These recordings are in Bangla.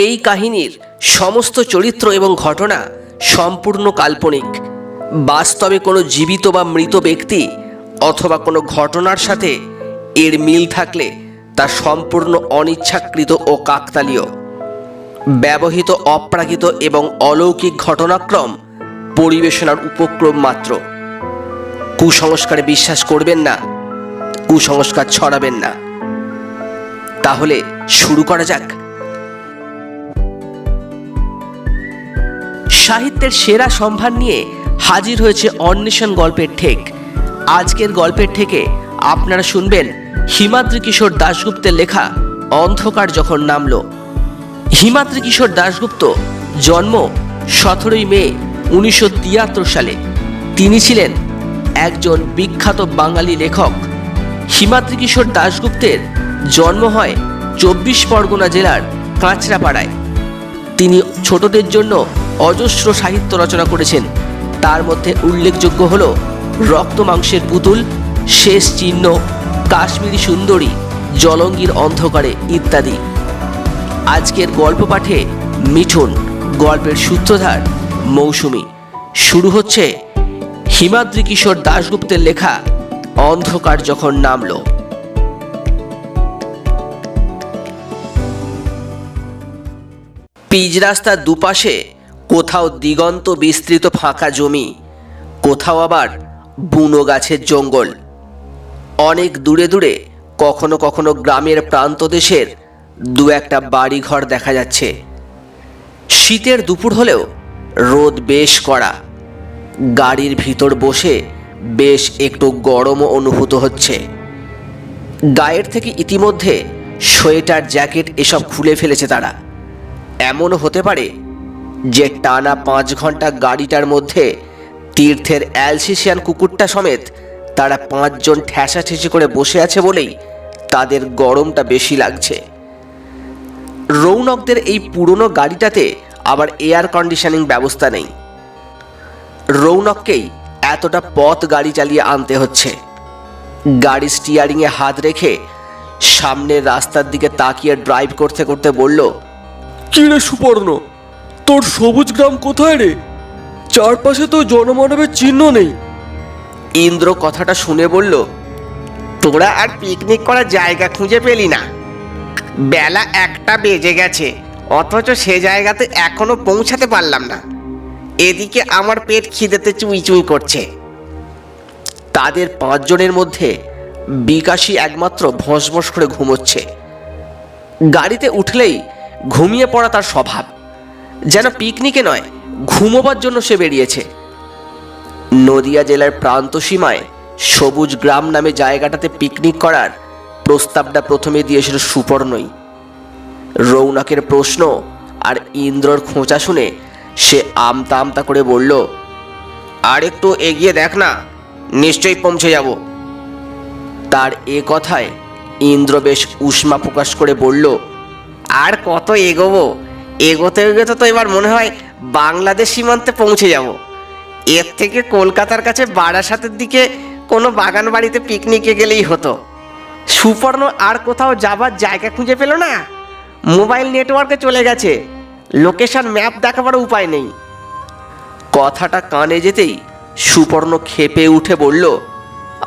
এই কাহিনীর সমস্ত চরিত্র এবং ঘটনা সম্পূর্ণ কাল্পনিক। বাস্তবে কোনো জীবিত বা মৃত ব্যক্তি অথবা কোনো ঘটনার সাথে এর মিল থাকলে তা সম্পূর্ণ অনিচ্ছাকৃত ও কাকতালীয়। ব্যবহৃত অপ্রাকৃত এবং অলৌকিক ঘটনাক্রম পরিবেশনার উপক্রম মাত্র। কুসংস্কারে বিশ্বাস করবেন না, কুসংস্কার ছড়াবেন না। তাহলে শুরু করা যাক। সাহিত্যের সেরা সম্ভার নিয়ে হাজির হয়েছে অন্বেষণ গল্পের ঠেক। আজকের গল্পের ঠেকে আপনারা শুনবেন হিমাদ্রি কিশোর দাশগুপ্তের লেখা অন্ধকার যখন নামল। হিমাদ্রি কিশোর দাশগুপ্ত জন্ম 17 মে 1973 সালে। তিনি ছিলেন একজন বিখ্যাত বাঙালি লেখক। হিমাদ্রি কিশোর দাশগুপ্তের জন্ম হয় 24 পরগনা জেলার কাঁচরাপাড়ায়। তিনি ছোটদের জন্য অজস্র সাহিত্য রচনা করেছেন। তার মধ্যে উল্লেখযোগ্য হল রক্ত মাংসের পুতুল, শেষ চিহ্ন, কাশ্মীরি সুন্দরী, জলঙ্গির অন্ধকারে ইত্যাদি। আজকের গল্প পাঠে মিঠুন, গল্পের সূত্রধার মৌসুমী। শুরু হচ্ছে হিমাদ্রি কিশোর দাশগুপ্তের লেখা অন্ধকার যখন নামল। পিচ রাস্তার দুপাশে কোথাও দিগন্ত বিস্তৃত ফাঁকা জমি, কোথাও আবার বুনো গাছের জঙ্গল। অনেক দূরে দূরে কখনো কখনো গ্রামের প্রান্তদেশের দু একটা বাড়িঘর দেখা যাচ্ছে। শীতের দুপুর হলেও রোদ বেশ কড়া। গাড়ির ভিতর বসে বেশ একটু গরমও অনুভূত হচ্ছে। গায়ের থেকে ইতিমধ্যে সোয়েটার, জ্যাকেট এসব খুলে ফেলেছে তারা। এমনও হতে পারে যে টানা 5 ঘন্টা গাড়িটার মধ্যে তীর্থের অ্যালসেশিয়ান কুকুরটা সমেত তারা 5 জন ঠেসাঠেসি করে বসে আছে বলেই তাদের গরমটা বেশি লাগছে। রৌনকদের এই পুরনো গাড়িটাতে আবার এয়ার কন্ডিশনিং ব্যবস্থা নেই। রৌনককেই এতটা পথ গাড়ি চালিয়ে আনতে হচ্ছে। গাড়ি স্টিয়ারিংয়ে হাত রেখে সামনের রাস্তার দিকে তাকিয়ে ড্রাইভ করতে করতে বলল, কি রে সুপর্ণ, তোর সবুজ গ্রাম কোথায় রে? চারপাশে তো জনমানবের চিহ্ন নেই। ইন্দ্র কথাটা শুনে বলল, তোরা আর পিকনিক করার জায়গা খুঁজে পেলি না। বেলা 1টা বেজে গেছে, অথচ সে জায়গাতে এখনো পৌঁছাতে পারলাম না। এদিকে আমার পেট খিদেতে চুই চুই করছে। তাদের 5 জনের মধ্যে বিকাশী একমাত্র ভসভস করে ঘুমোচ্ছে। গাড়িতে উঠলেই ঘুমিয়ে পড়া তার স্বভাব। যেন পিকনিকে নয়, ঘুমোবার জন্য সে বেরিয়েছে। নদিয়া জেলার প্রান্ত সীমায় সবুজ গ্রাম নামে জায়গাটাতে পিকনিক করার প্রস্তাবটা প্রথমে দিয়েছিল সুপর্ণই। রৌনকের প্রশ্ন আর ইন্দ্রর খোঁচা শুনে সে আমতা আমতা করে বলল, আর একটু এগিয়ে দেখ না, নিশ্চয়ই পৌঁছে যাব। তার এ কথায় ইন্দ্র বেশ উষ্মা প্রকাশ করে বলল, আর কত এগোবো? এগোতে এগোতে তো এবার মনে হয় বাংলাদেশ সীমান্তে পৌঁছে যাব। এর থেকে কলকাতার কাছে বারাসাতের দিকে কোনো বাগান বাড়িতে পিকনিকে গেলেই হতো। সুপর্ণ আর কোথাও যাবার জায়গা খুঁজে পেল না। মোবাইল নেটওয়ার্কে চলে গেছে, লোকেশন ম্যাপ দেখাবার উপায় নেই। কথাটা কানে যেতেই সুপর্ণ ক্ষেপে উঠে বলল,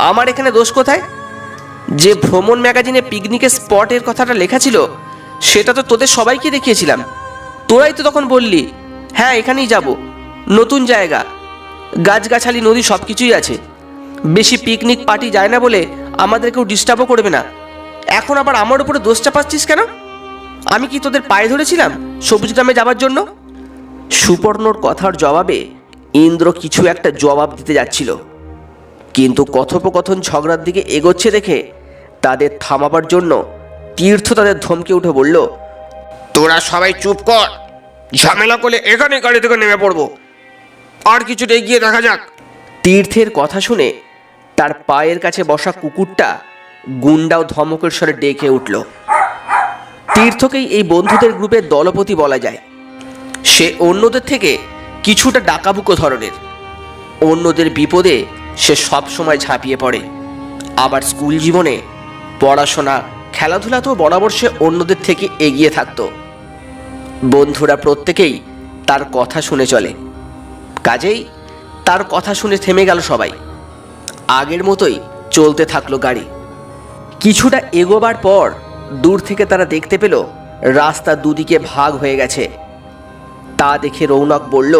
আমার এখানে দোষ কোথায়? যে ভ্রমণ ম্যাগাজিনে পিকনিকের স্পটের কথাটা লেখা ছিল সেটা তো তোদের সবাইকে দেখিয়েছিলাম। তোরাই তো তখন বললি, হ্যাঁ এখানেই যাব, নতুন জায়গা, গাছগাছালি, নদী সব কিছুই আছে, বেশি পিকনিক পার্টি যায় না বলে আমাদের কেউ ডিস্টার্বও করবে না। এখন আবার আমার উপরে দোষ চাপাচ্ছিস কেন? আমি কি তোদের পায়ে ধরেছিলাম সবুজ গ্রামে যাবার জন্য? সুপর্ণর কথার জবাবে ইন্দ্র কিছু একটা জবাব দিতে যাচ্ছিল, কিন্তু কথোপকথন ঝগড়ার দিকে এগোচ্ছে দেখে তাদের থামাবার জন্য তীর্থ তাদের ধমকে উঠে বলল, তোরা সবাই চুপ কর, ঝামেলা করলে এখানে গাড়ি থেকে নেমে পড়বো। আর কিছুটা এগিয়ে দেখা যাক। তীর্থের কথা শুনে তার পায়ের কাছে বসা কুকুরটা গুন্ডাও ধমকের স্বরে ডেকে উঠল। তীর্থকেই এই বন্ধুদের গ্রুপের দলপতি বলা যায়। সে অন্যদের থেকে কিছুটা ডাকাবুকো ধরনের। অন্যদের বিপদে সে সব সময় ঝাঁপিয়ে পড়ে। আবার স্কুল জীবনে পড়াশোনা, খেলাধুলাতেও বরাবর সে অন্যদের থেকে এগিয়ে থাকতো। বন্ধুরা প্রত্যেকেই তার কথা শুনে চলে, কাজেই তার কথা শুনে থেমে গেল সবাই। আগের মতোই চলতে থাকলো গাড়ি। কিছুটা এগোবার পর দূর থেকে তারা দেখতে পেল রাস্তা দুদিকে ভাগ হয়ে গেছে। তা দেখে রৌনক বলল,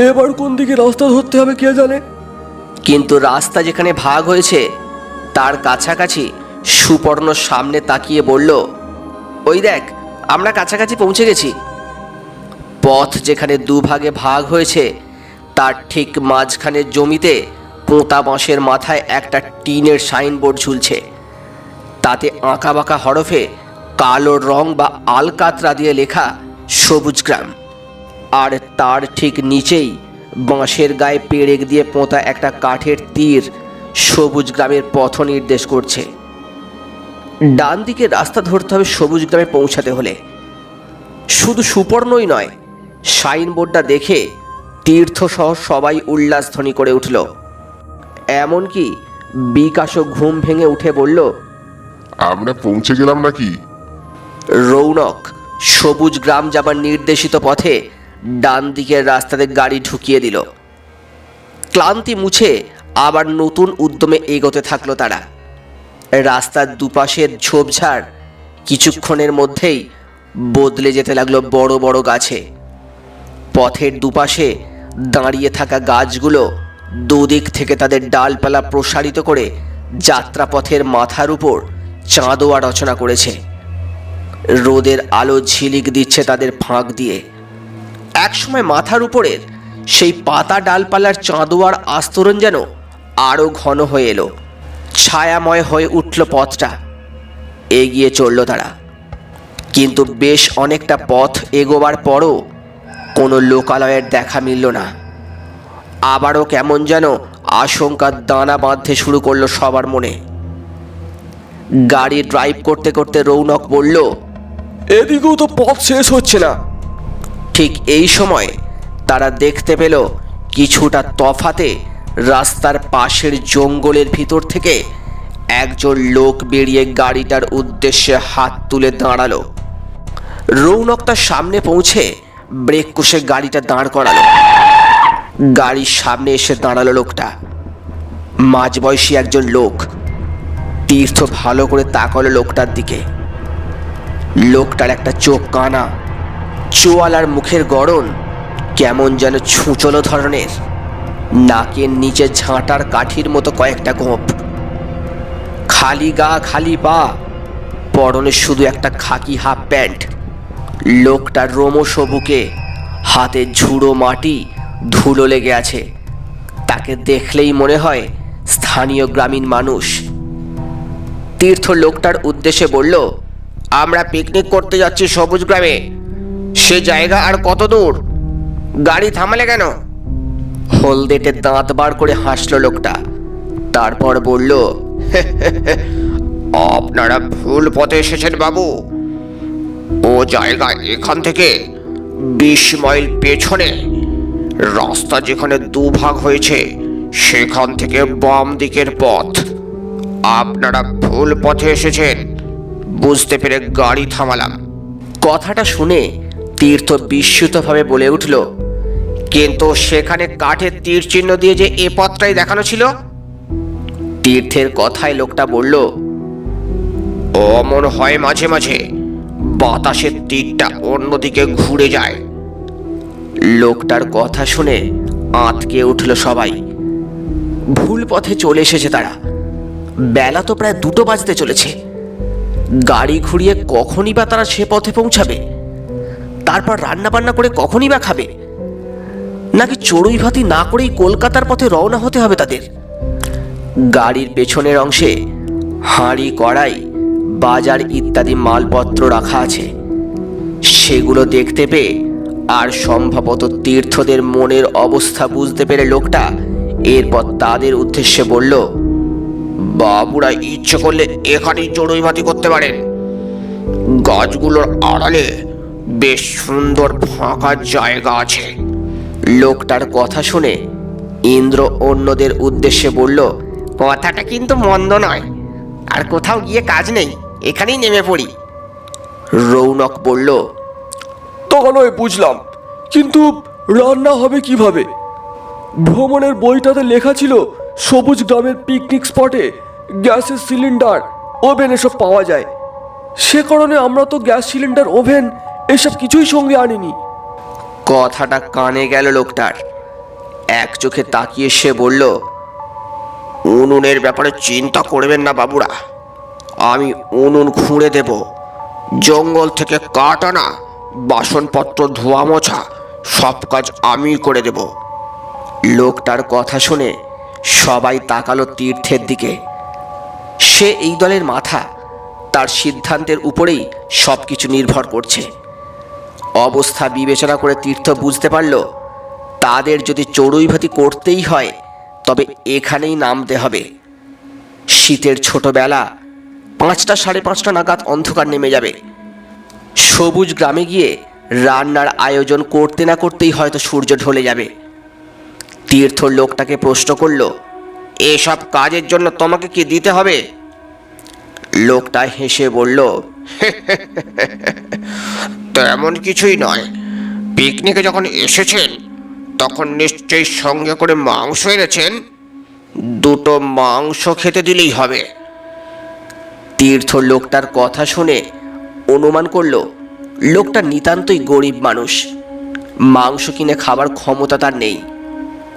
এবার কোন দিকে রাস্তা ধরতে হবে কে জানে। কিন্তু রাস্তা যেখানে ভাগ হয়েছে তার কাছাকাছি সুপর্ণ সামনে তাকিয়ে বলল, ওই দেখ, আমরা কাছাকাছি পৌঁছে গেছি। পথ যেখানে দুভাগে ভাগ হয়েছে তার ঠিক মাঝখানের জমিতে পোঁতা বাঁশের মাথায় একটা টিনের সাইনবোর্ড ঝুলছে। তাতে আঁকাবাঁকা হরফে কালো রং বা আলকাতরা দিয়ে লেখা সবুজ গ্রাম। আর তার ঠিক নিচেই বাঁশের গায়ে পেরেক দিয়ে পোঁতা একটা কাঠের তীর সবুজ গ্রামের পথ নির্দেশ করছে। ডান দিকে রাস্তা ধরতে হবে সবুজ গ্রামে পৌঁছাতে হলে। শুধু সুপর্ণই নয়, সাইনবোর্ডটা দেখে তীর্থসহ সবাই উল্লাসধ্বনি করে উঠল। এমনকি বিকাশও ঘুম ভেঙে উঠে বলল, আমরা পৌঁছে গেলাম নাকি? রৌনক সবুজ গ্রাম যাবার নির্দেশিত পথে ডান দিকের রাস্তাতে গাড়ি ঢুকিয়ে দিল। ক্লান্তি মুছে আবার নতুন উদ্যমে এগোতে থাকলো তারা। রাস্তার দুপাশের ঝোপঝাড় কিছুক্ষণের মধ্যেই বদলে যেতে লাগলো বড় বড় গাছে। পথের দুপাশে দাঁড়িয়ে থাকা গাছগুলো দুদিক থেকে তাদের ডালপালা প্রসারিত করে যাত্রাপথের মাথার উপর চাঁদোয়া রচনা করেছে। রোদের আলো ঝিলিক দিচ্ছে তাদের ফাঁক দিয়ে। একসময় মাথার উপরের সেই পাতা ডালপালার চাঁদোয়ার আস্তরণ যেন আরো ঘন হয়ে এলো, ছায়াময় হয়ে উঠল পথটা। এগিয়ে চলল তারা, কিন্তু বেশ অনেকটা পথ এগোবার পরও কোনো লোকালয়ের দেখা মিলল না। আবারও কেমন যেন আশঙ্কার দানা বাঁধতে শুরু করলো সবার মনে। গাড়ি ড্রাইভ করতে করতে রৌনক বলল, এদিকেও তো পথ শেষ হচ্ছে না। ঠিক এই সময় তারা দেখতে পেল কিছুটা তফাতে রাস্তার পাশের জঙ্গলের ভিতর থেকে একজন লোক বেরিয়ে গাড়িটার উদ্দেশ্যে হাত তুলে দাঁড়ালো। রৌনক তার সামনে পৌঁছে ব্রেক কষে গাড়িটা দাঁড় করালো। গাড়ির সামনে এসে দাঁড়ালো লোকটা, মাঝবয়সী একজন লোক। তীর্থ ভালো করে তাকালো লোকটার দিকে। লোকটার একটা চোখ কানা, চোয়ালার মুখের গড়ন কেমন যেন ছুঁচলো ধরনের, নাকের নিচে ঝাঁটার কাঠির মতো কয়েকটা গোঁপ, খালি গা খালি পা, পরনে শুধু একটা খাকি হাফ প্যান্ট। লোকটার রোমশ বুকে হাতে ঝুড়ো মাটি ধুলো লেগে আছে। তাকে দেখলেই মনে হয় স্থানীয় গ্রামীণ মানুষ। তীর্থ লোকটার উদ্দেশ্যে বলল, আমরা পিকনিক করতে যাচ্ছি সবুজ গ্রামে। সে জায়গা আর কত দূর? গাড়ি থামালে কেন? হলদেটে দাঁত বার করে হাসলো লোকটা। তারপর বলল, আপনারা ভুল পথে এসেছেন বাবু। ও জায়গা এখান থেকে 20 মাইল পেছনে। রাস্তা যেখানে দুভাগ হয়েছে সেখান থেকে বাম দিকের পথ। আপনারা ভুল পথে এসেছেন, বুঝতে পেরে গাড়ি থামালাম। কথাটা শুনে তীর্থ বিস্মিতভাবে বলে উঠল, কিন্তু সেখানে কাঠের তীর চিহ্ন দিয়ে যে এ পথটাই দেখানো ছিল। তীর্থের কথায় লোকটা বলল, অমন হয় মাঝে মাঝে, বাতাসের তীরটা অন্যদিকে ঘুরে যায়। লোকটার কথা শুনে আঁতকে উঠল সবাই। ভুল পথে চলে এসেছে তারা। বেলা তো প্রায় 2টো বাজতে চলেছে। গাড়ি ঘুরিয়ে কখনই বা তারা সে পথে পৌঁছাবে? তারপর রান্না বান্না করে কখনই বা খাবে? নাকি চড়ুই ভাতি না করেই কলকাতার পথে রওনা হতে হবে তাদের? গাড়ির পেছনের অংশে হাঁড়ি, কড়াই, বাজার ইত্যাদি মালপত্র রাখা আছে। সেগুলো দেখতে পেয়ে আর সম্ভবত তীর্থদের মনের অবস্থা বুঝতে পেরে লোকটা এরপর তাদের উদ্দেশ্যে বলল, বাবুরা ইচ্ছে করলে এখানেই চড়ুই ভাতি করতে পারেন। গাছগুলোর আড়ালে বেশ সুন্দর ফাঁকা জায়গা আছে। লোকটার কথা শুনে ইন্দ্র অন্যদের উদ্দেশ্যে বলল, কথাটা কিন্তু মন্দ নয়। আর কোথাও গিয়ে কাজ নেই, এখানেই নেমে পড়ি। রৌনক বলল, তা নয় বুঝলাম, কিন্তু রান্না হবে কিভাবে? ভ্রমণের বইটাতে লেখা ছিল সবুজ গ্রামের পিকনিক স্পটে গ্যাসের সিলিন্ডার, ওভেন এসব পাওয়া যায়। সে কারণে আমরা তো গ্যাস সিলিন্ডার, ওভেন এসব কিছুই সঙ্গে আনিনি। কথাটা কানে গেল লোকটার। এক চোখে তাকিয়ে সে বলল, উনুনের ব্যাপারে চিন্তা করবেন না বাবুরা, আমি উনুন খুঁড়ে দেব। জঙ্গল থেকে কাঠ আনা, বাসনপত্র ধোয়া মোছা সব কাজ আমি করে দেব। লোকটার কথা শুনে সবাই তাকালো তীর্থের দিকে। সে এই দলের মাথা, তার সিদ্ধান্তের উপরেই সব কিছু নির্ভর করছে। অবস্থা বিবেচনা করে তীর্থ বুঝতে পারল, তাদের যদি চড়ুইভাতি করতেই হয় তবে এখানেই নামতে হবে। শীতের ছোটবেলা 5টা সাড়ে 5টা নাগাদ অন্ধকার নেমে যাবে। সবুজ গ্রামে গিয়ে রান্নার আয়োজন করতে না করতেই হয়তো সূর্য ঢলে যাবে। তীর্থ লোকটাকে প্রশ্ন করল, এসব কাজের জন্য তোমাকে কি দিতে হবে? লোকটা হেসে বলল, তেমন কিছুই নয়। পিকনিকে যখন এসেছেন তখন নিশ্চয়ই সঙ্গে করে মাংস এনেছেন, 2টো মাংস খেতে দিলেই হবে। তীর্থ লোকটার কথা শুনে অনুমান করল লোকটা নিতান্তই গরিব মানুষ, মাংস কিনে খাবার ক্ষমতা তার নেই।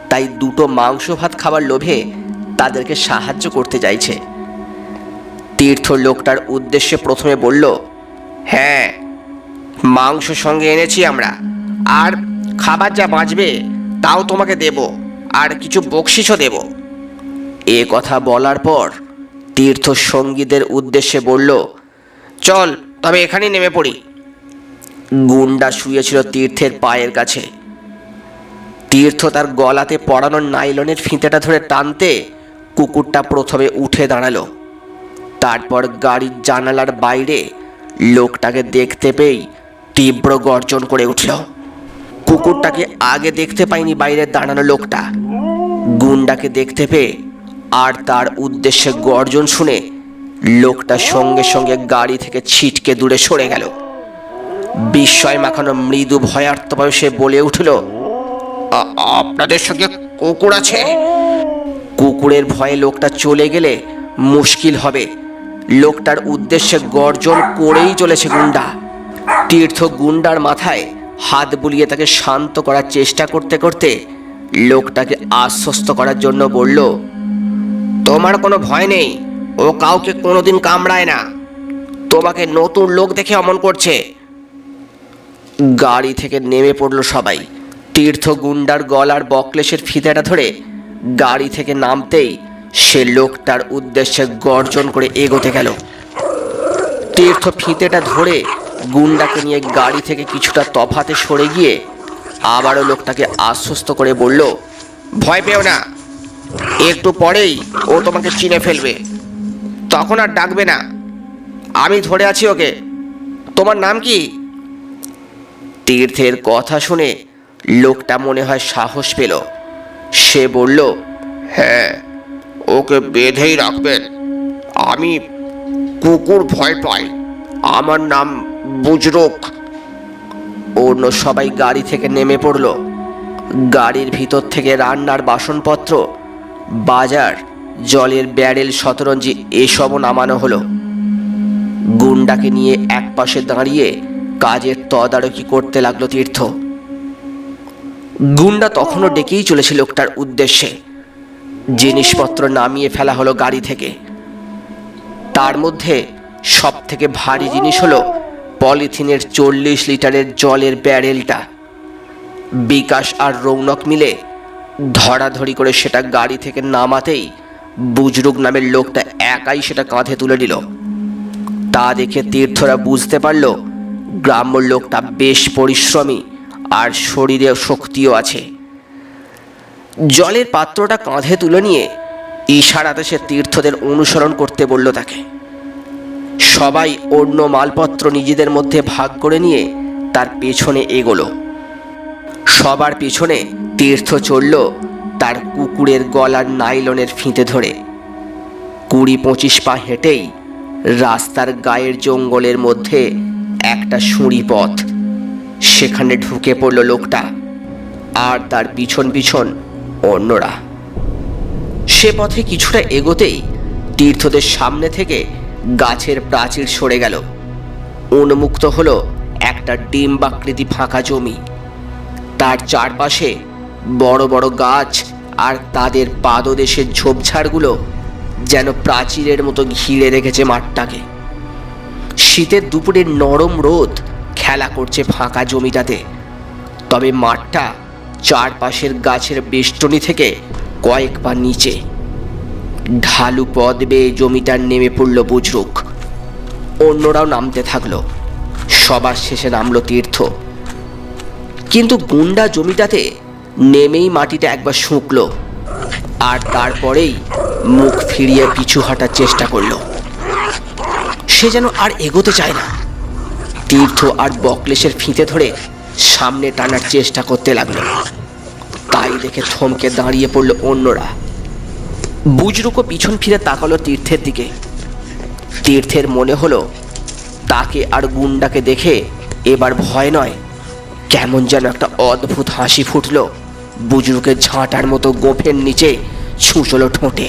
তাই 2টো মাংস ভাত খাবার লোভে তাদেরকে সাহায্য করতে চাইছে। তীর্থ লোকটার উদ্দেশ্যে প্রথমে বলল, হ্যাঁ, মাংস সঙ্গে এনেছি আমরা, আর খাবার যা বাঁচবে তাও তোমাকে দেব, আর কিছু বকশিসও দেব। এ কথা বলার পর তীর্থ সঙ্গীদের উদ্দেশ্যে বলল, চল তবে এখানেই নেমে পড়ি। গুন্ডা শুয়েছিল তীর্থের পায়ের কাছে। তীর্থ তার গলাতে পরানো নাইলনের ফিতেটা ধরে টানতে কুকুরটা প্রথমে উঠে দাঁড়ালো। তারপর গাড়ির জানালার বাইরে লোকটাকে দেখতে পেয়েই তীব্র গর্জন করে উঠল। কুকুরটাকে আগে দেখতে পায়নি বাইরে দাঁড়ানো লোকটা। গুন্ডাকে দেখতে পেয়ে আর তার উদ্দেশ্যে গর্জন শুনে লোকটা সঙ্গে সঙ্গে গাড়ি থেকে ছিটকে দূরে সরে গেল। বিস্ময় মাখানো মৃদু ভয়ার্তভাবে সে বলে উঠল, আপনাদের সঙ্গে কুকুর আছে? কুকুরের ভয়ে লোকটা চলে গেলে মুশকিল হবে। লোকটার উদ্দেশ্যে গর্জন করেই চলেছে গুন্ডা। তীর্থ গুন্ডার মাথায় হাত বুলিয়ে তাকে শান্ত করার চেষ্টা করতে করতে লোকটাকে আশ্বস্ত করার জন্য বলল, তোমার কোনো ভয় নেই, ও কাউকে কোনোদিন কামড়ায় না। তোমাকে নতুন লোক দেখে অমন করছে। গাড়ি থেকে নেমে পড়ল সবাই। তীর্থ গুন্ডার গলার বকলেসের ফিতেটা ধরে গাড়ি থেকে নামতেই সে লোকটার উদ্দেশ্যে গর্জন করে এগোতে গেল। তীর্থ ফিতেটা ধরে গুন্ডাকে নিয়ে গাড়ি থেকে কিছুটা তফাতে সরে গিয়ে আবারও লোকটাকে আশ্বস্ত করে বলল, ভয় পেও না, একটু পরেই ও তোমাকে চিনে ফেলবে, তখন আর ডাকবে না। আমি ধরে আছি ওকে। তোমার নাম কি? তীর্থের কথা শুনে লোকটা মনে হয় সাহস পেল। সে বলল, হ্যাঁ, ওকে বেঁধেই রাখবেন। আমি কুকুর ভয় পাই। আমার নাম বুজরুক। অন্য সবাই গাড়ি থেকে নেমে পড়ল। গাড়ির ভিতর থেকে রান্নার বাসনপত্র, বাজার, জলের ব্যারেল, শতরঞ্জি এসবও নামানো হলো। গুন্ডাকে নিয়ে একপাশে দাঁড়িয়ে কাজের তদারকি করতে লাগলো তীর্থ। গুন্ডা তখনও ডেকেই চলেছে লোকটার উদ্দেশ্যে। জিনিসপত্র নামিয়ে ফেলা হলো গাড়ি থেকে। তার মধ্যে সব থেকে ভারী জিনিস হলো পলিথিনের 40 লিটারের জলের ব্যারেলটা। বিকাশ আর রৌনক মিলে ধরাধরি করে সেটা গাড়ি থেকে নামাতেই বুজরুক নামের লোকটা একাই সেটা কাঁধে তুলে নিল। তা দেখে তীর্থরা বুঝতে পারল গ্রাম্য লোকটা বেশ পরিশ্রমী আর শরীরে শক্তিও আছে। জলের পাত্রটা কাঁধে তুলে নিয়ে ইশারাতে সে তীর্থদের অনুসরণ করতে বলল তাকে। সবাই অন্য মালপত্র নিজেদের মধ্যে ভাগ করে নিয়ে তার পেছনে এগোলো। সবার পিছনে তীর্থ চলল তার কুকুরের গলার নাইলনের ফিতে ধরে। 20-25 পা হেঁটেই রাস্তার গায়ের জঙ্গলের মধ্যে একটা সুঁড়ি পথ। সেখানে ঢুকে পড়ল লোকটা, আর তার পিছন পিছন অন্যরা। সে পথে কিছুটা এগোতেই তীর্থদের সামনে থেকে গাছের প্রাচীর সরে গেল। উন্মুক্ত হলো একটা ডিম্বাকৃতি ফাঁকা জমি। তার চারপাশে বড় বড় গাছ, আর তাদের পাদদেশের ঝোপঝাড়গুলো যেন প্রাচীরের মতো ঘিরে রেখেছে মাঠটাকে। শীতের দুপুরের নরম রোদ খেলা করছে ফাঁকা জমিটাতে। তবে মাঠটা চারপাশের গাছের বেষ্টনী থেকে কয়েক পা নিচে। ঢালু পথ বেয়ে জমিটার নেমে পড়ল বুজরুক। অন্যরাও নামতে থাকলো। সবার শেষে নামলো তীর্থ। কিন্তু গুন্ডা জমিটাতে নেমেই মাটিটা একবার শুঁকল, আর তারপরেই মুখ ফিরিয়ে পিছু হাঁটার চেষ্টা করলো। সে যেন আর এগোতে চায় না। তীর্থ আর বকলেশের ফিতে ধরে সামনে টানার চেষ্টা করতে লাগলো। তাই দেখে থমকে দাঁড়িয়ে পড়ল অন্যরা। বুজরুকও পিছন ফিরে তাকালো তীর্থের দিকে। তীর্থের মনে হলো তাকে আর গুন্ডাকে দেখে এবার ভয় নয়, কেমন যেন একটা অদ্ভুত হাসি ফুটল বুজরুকের ঝাঁটার মতো গোফের নিচে ছুঁচলো ঠোঁটে।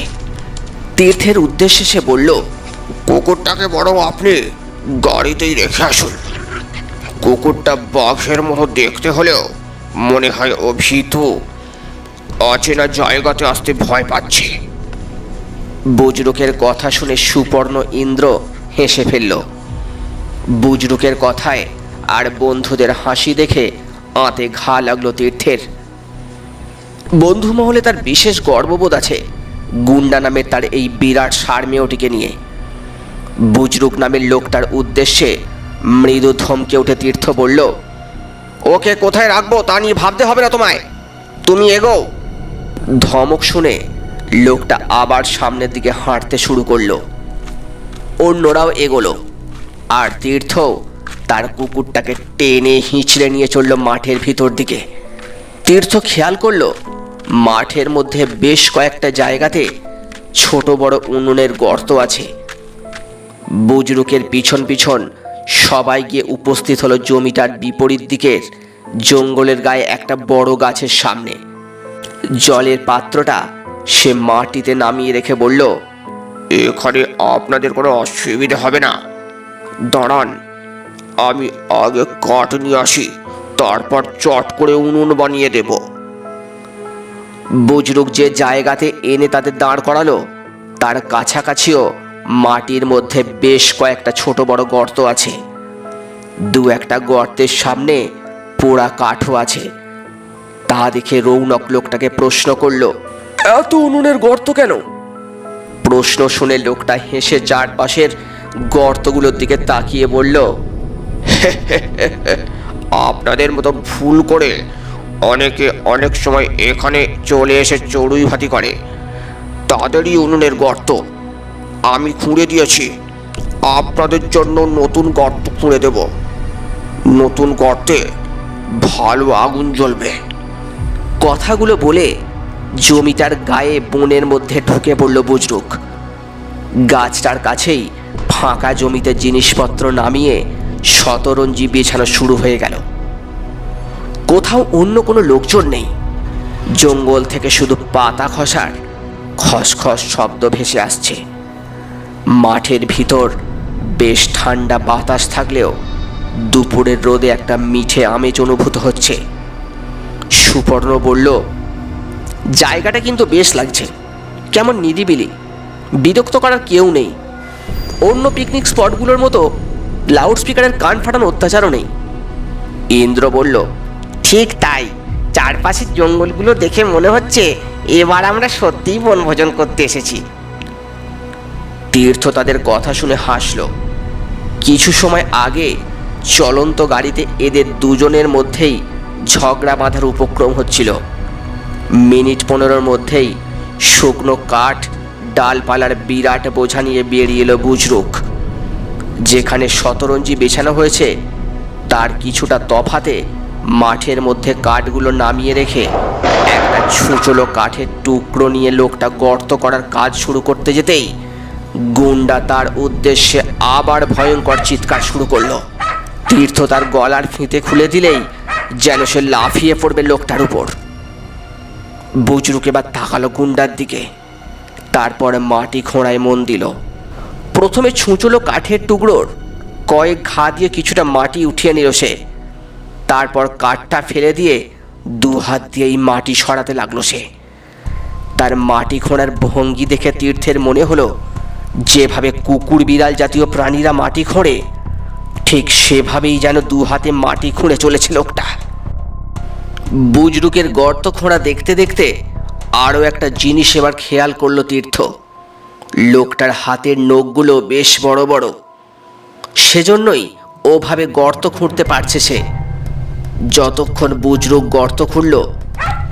তীর্থের উদ্দেশ্যে সে বলল, কুকুরটাকে বরং আপনি গাড়িতেই রেখে আসুন। কুকুরটা বাঘের মতো দেখতে হলেও মনে হয় ও ভীতু, অচেনা জায়গাতে আসতে ভয় পাচ্ছে। বুজরুকের কথা শুনে সুপর্ণ ইন্দ্র হেসে ফেলল। বুজরুকের কথায় আর বন্ধুদের হাসি দেখে আঁতে ঘা লাগলো তীর্থের। বন্ধু মহলে তার বিশেষ গর্ববোধ আছে গুন্ডা নামের তার এই বিরাট সারমেয়টিকে নিয়ে। বুজরুক নামের লোকটার উদ্দেশ্যে মৃদু ধমকে উঠে তীর্থ বলল, ওকে কোথায় রাখবো তা নিয়ে ভাবতে হবে না তোমায়, তুমি এগো। ধমক শুনে লোকটা আবার সামনের দিকে হাঁটতে শুরু করলো। অন্যরাও এগোলো, আর তীর্থ তার কুকুরটাকে টেনে হিঁচড়ে নিয়ে চলল মাঠের ভিতর দিকে। তীর্থ খেয়াল করলো মাঠের মধ্যে বেশ কয়েকটা জায়গাতে ছোট বড় উনুনের গর্ত আছে। বুজরুকের পিছন পিছন সবাই গিয়ে উপস্থিত হলো জমিটার বিপরীত দিকের জঙ্গলের গায়ে একটা বড় গাছের সামনে। জলের পাত্রটা সে মাটিতে নামিয়ে রেখে বলল, এখানে আপনাদের কোনো অসুবিধা হবে না, দাঁড়ান আমি আগে কাঠ নিয়ে আসি, তারপর চট করে উনুন বানিয়ে দেব। বুজরুক যে জায়গাতে এনে তাদের দাঁড় করালো তার কাছাকাছিও মাটির মধ্যে বেশ কয়েকটা ছোট বড় গর্ত আছে। দু একটা গর্তের সামনে পোড়া কাঠও আছে। তা দেখে রৌনক লোকটাকে প্রশ্ন করলো, এত উনুনের গর্ত কেন? প্রশ্ন শুনে লোকটা হেসে চারপাশের গর্তগুলোর দিকে তাকিয়ে বলল, আপনাদের মতো ভুল করে অনেকে অনেক সময় এখানে চলে এসে চড়ুই ভাতি করে, তাদেরই উনুনের গর্ত আমি খুঁড়ে দিয়েছি। আপনাদের জন্য নতুন গর্ত খুঁড়ে দেব, নতুন গর্তে ভালো আগুন জ্বলবে। কথাগুলো বলে জমিটার গায়ে বনের মধ্যে ঢুকে পড়ল বুজরুক। গাছটার কাছেই ফাঁকা জমিতে জিনিসপত্র নামিয়ে শতরঞ্জি বিছানো শুরু হয়ে গেল। কোথাও অন্য কোনো লোকজন নেই। জঙ্গল থেকে শুধু পাতা খসার খসখস শব্দ ভেসে আসছে। মাঠের ভিতর বেশ ঠান্ডা বাতাস থাকলেও দুপুরের রোদে একটা মিঠে আমেজ অনুভূত হচ্ছে। সুপর্ণ বলল, জায়গাটা কিন্তু বেশ লাগছে, কেমন নিরিবিলি, বিরক্ত করার কেউ নেই। অন্য পিকনিক স্পটগুলোর মতো লাউড স্পিকারের কান ফাটানো অত্যাচারও নেই। ইন্দ্র বলল, ঠিক তাই, চারপাশের জঙ্গলগুলো দেখে মনে হচ্ছে এবার আমরা সত্যিই বনভোজন করতে এসেছি। তীর্থ তাদের কথা শুনে হাসল। কিছু সময় আগে চলন্ত গাড়িতে এদের দুজনের মধ্যেই ঝগড়া বাঁধার উপক্রম হচ্ছিল। মিনিট 15 মধ্যেই শুকনো কাঠ ডালপালার বিরাট বোঝা নিয়ে বেরিয়ে এলো বুজরুক। যেখানে শতরঞ্জি বেছানো হয়েছে তার কিছুটা তফাতে মাঠের মধ্যে কাঠগুলো নামিয়ে রেখে একটা ছুঁচলো কাঠের টুকরো নিয়ে লোকটা গর্ত করার কাজ শুরু করতে যেতেই গুন্ডা তার উদ্দেশ্যে আবার ভয়ঙ্কর চিৎকার শুরু করলো। তীর্থ তার গলার ফিতে খুলে দিলেই যেন সে লাফিয়ে পড়বে লোকটার উপর। বুজরুক এবার তাকালো গুন্ডার দিকে, তারপরে মাটি খোঁড়ায় মন দিল। প্রথমে ছুঁচলো কাঠের টুকরোর কয়েক ঘা দিয়ে কিছুটা মাটি উঠিয়ে নিল সে। তারপর কাঠটা ফেলে দিয়ে 2 হাত দিয়েই মাটি সরাতে লাগলো সে। তার মাটি খোঁড়ার ভঙ্গি দেখে তীর্থের মনে হলো যেভাবে কুকুর বিড়াল জাতীয় প্রাণীরা মাটি খোঁড়ে ঠিক সেভাবেই যেন 2 হাতে মাটি খুঁড়ে চলেছে লোকটা। বুজরুকের গর্ত খোঁড়া দেখতে দেখতে আরও একটা জিনিস এবার খেয়াল করলো তীর্থ। লোকটার হাতের নখগুলো বেশ বড় বড়, সেজন্যই ওভাবে গর্ত খুঁড়তে পারছে সে। যতক্ষণ বুজরুক গর্ত খুঁড়ল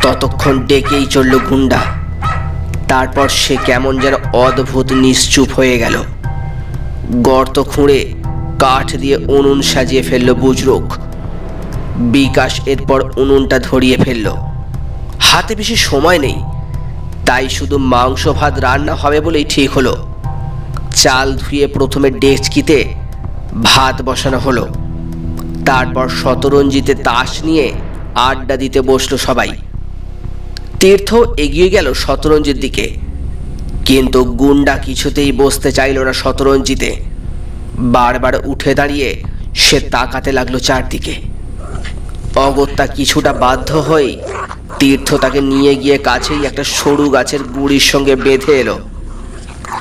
ততক্ষণ ডেকেই চলল গুন্ডা। তারপর সে কেমন যেন অদ্ভুত নিশ্চুপ হয়ে গেল। গর্ত খুঁড়ে কাঠ দিয়ে উনুন সাজিয়ে ফেলল বুজরুক। বিকাশ এরপর উনুনটা ধরিয়ে ফেলল। হাতে বেশি সময় নেই, তাই শুধু মাংস ভাত রান্না হবে বলেই ঠিক হলো। চাল ধুয়ে প্রথমে ডেচকিতে ভাত বসানো হলো। তারপর শতরঞ্জিতে তাস নিয়ে আড্ডা দিতে বসলো সবাই। তীর্থ এগিয়ে গেল শতরঞ্জির দিকে, কিন্তু গুন্ডা কিছুতেই বসতে চাইল না শতরঞ্জিতে। বারবার উঠে দাঁড়িয়ে সে তাকাতে লাগলো চারদিকে। অগত্যা কিছুটা বাধ্য হয়ে তীর্থ তাকে নিয়ে গিয়ে কাছেই একটা সরু গাছের গুঁড়ির সঙ্গে বেঁধে এলো।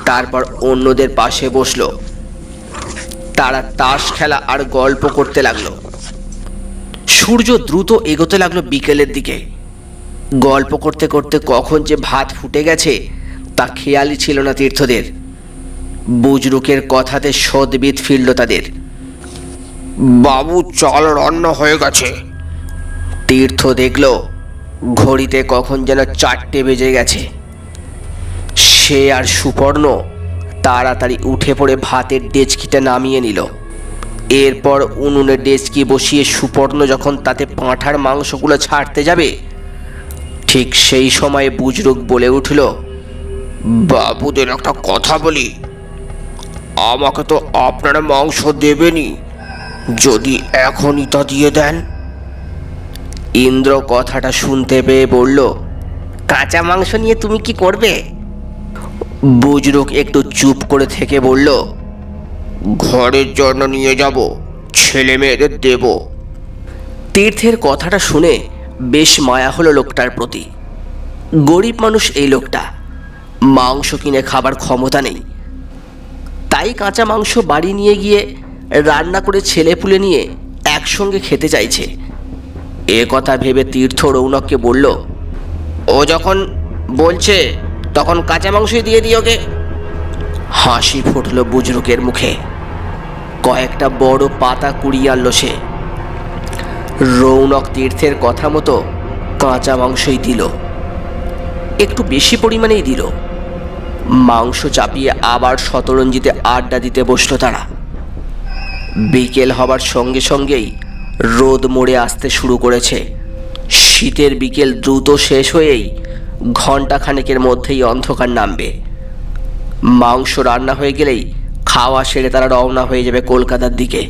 তারপর অন্যদের পাশে বসলো। তারা তাস খেলা আর গল্প করতে লাগলো। সূর্য দ্রুত এগোতে লাগলো বিকেলের দিকে। গল্প করতে করতে কখন যে ভাত ফুটে গেছে তা খেয়ালই ছিল না তীর্থদের। বুজরুকের কথাতে সদবিদ ফিরল তাদের। বাবু, চাল রান্না হয়ে গেছে। তীর্থ দেখল ঘড়িতে কখন যেন 4টে বেজে গেছে। সে আর সুপর্ণ তাড়াতাড়ি উঠে পড়ে ভাতের ডেচকিটা নামিয়ে নিল। এরপর উনুনে ডেচকি বসিয়ে সুপর্ণ যখন তাতে পাঁঠার মাংসগুলো ছাড়তে যাবে ঠিক সেই সময়ে বুজরুক বলে উঠল, বাবুদের একটা কথা বলি, আমাকে তো আপনারা মাংস দেবেনই, যদি এখনই তা দিয়ে দেন। ইন্দ্র কথাটা শুনতে পেয়ে বলল, কাঁচা মাংস নিয়ে তুমি কি করবে? বুজরুক একটু চুপ করে থেকে বলল, ঘরের জন্য নিয়ে যাব, ছেলে মেয়েদের দেব। তীর্থের কথাটা শুনে বেশ মায়া হলো লোকটার প্রতি। গরিব মানুষ এই লোকটা, মাংস কিনে খাবার ক্ষমতা নেই, তাই কাঁচা মাংস বাড়ি নিয়ে গিয়ে রান্না করে ছেলেপুলে নিয়ে একসঙ্গে খেতে চাইছে। এ কথা ভেবে তীর্থ রৌনককে বলল, ও যখন বলছে তখন কাঁচা মাংসই দিয়ে দিই ওকে। হাসি ফুটল বুজরুকের মুখে। কয়েকটা বড় পাতা কুড়িয়ে আনলো সে। রৌনক তীর্থের কথা মতো কাঁচা মাংসই দিল, একটু বেশি পরিমাণেই দিল। মাংস চাপিয়ে আবার শতরঞ্জিতে আড্ডা দিতে বসলো তারা। বিকেল হবার সঙ্গে সঙ্গেই রোদ মোড়ে আসতে শুরু করেছে। শীতের বিকেল দ্রুত শেষ হয়েই ঘণ্টাখানেকের মধ্যেই অন্ধকার নামবে। মাংস রান্না হয়ে গেলেই খাওয়া সেরে তারা রওনা হয়ে যাবে কলকাতার দিকে।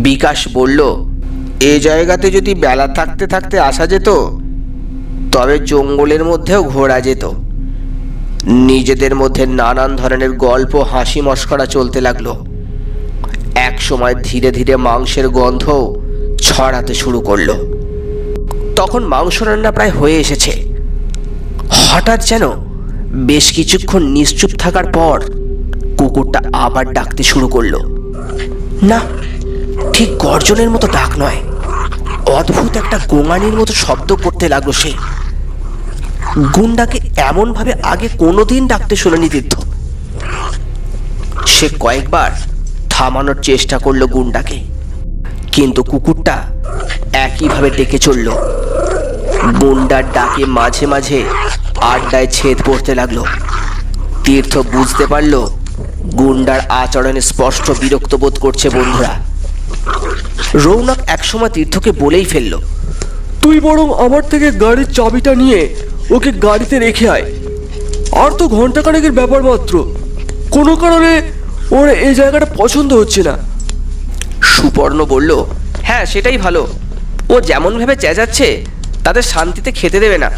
বিকাশ বলল, এ জায়গাতে যদি বেলা থাকতে থাকতে আসা যেত তবে জঙ্গলের মধ্যেও ঘোরা যেত। নিজেদের মধ্যে নানান ধরনের গল্প হাসি মশকরা চলতে লাগলো। এক সময় ধীরে ধীরে মাংসের গন্ধও ছড়াতে শুরু করলো। তখন মাংস রান্না প্রায় হয়ে এসেছে। হঠাৎ যেন বেশ কিছুক্ষণ নিশ্চুপ থাকার পর কুকুরটা আবার ডাকতে শুরু করলো। না, ঠিক গর্জনের মতো ডাক নয়, অদ্ভুত একটা গোঙানির মতো শব্দ করতে লাগলো সে। গুন্ডাকে এমনভাবে আগে কোনোদিন ডাকতে শোনেনি তীর্থ। সে কয়েকবার থামানোর চেষ্টা করলো গুন্ডাকে, কিন্তু কুকুরটা একইভাবে ডেকে চলল। গুন্ডার ডাকে মাঝে মাঝে আড্ডায় ছেদ পড়তে লাগলো। তীর্থ বুঝতে পারল গুন্ডার আচরণে স্পষ্ট বিরক্ত বোধ করছে বন্ধুরা। রৌনক একসময় তীর্থকে বলেই ফেলল, তুই বরং আমার থেকে গাড়ির চাবিটা নিয়ে ওকে গাড়িতে রেখে আয়। আর তো ঘন্টাখানেকের ব্যাপার মাত্র, কোনো কারণে ওর এই জায়গাটা পছন্দ হচ্ছে না। সুপর্ণ বলল, হ্যাঁ সেটাই ভালো। ও যেমন ভেবে চেঁচাচ্ছে তাদের শান্তিতে খেতে দেবে না।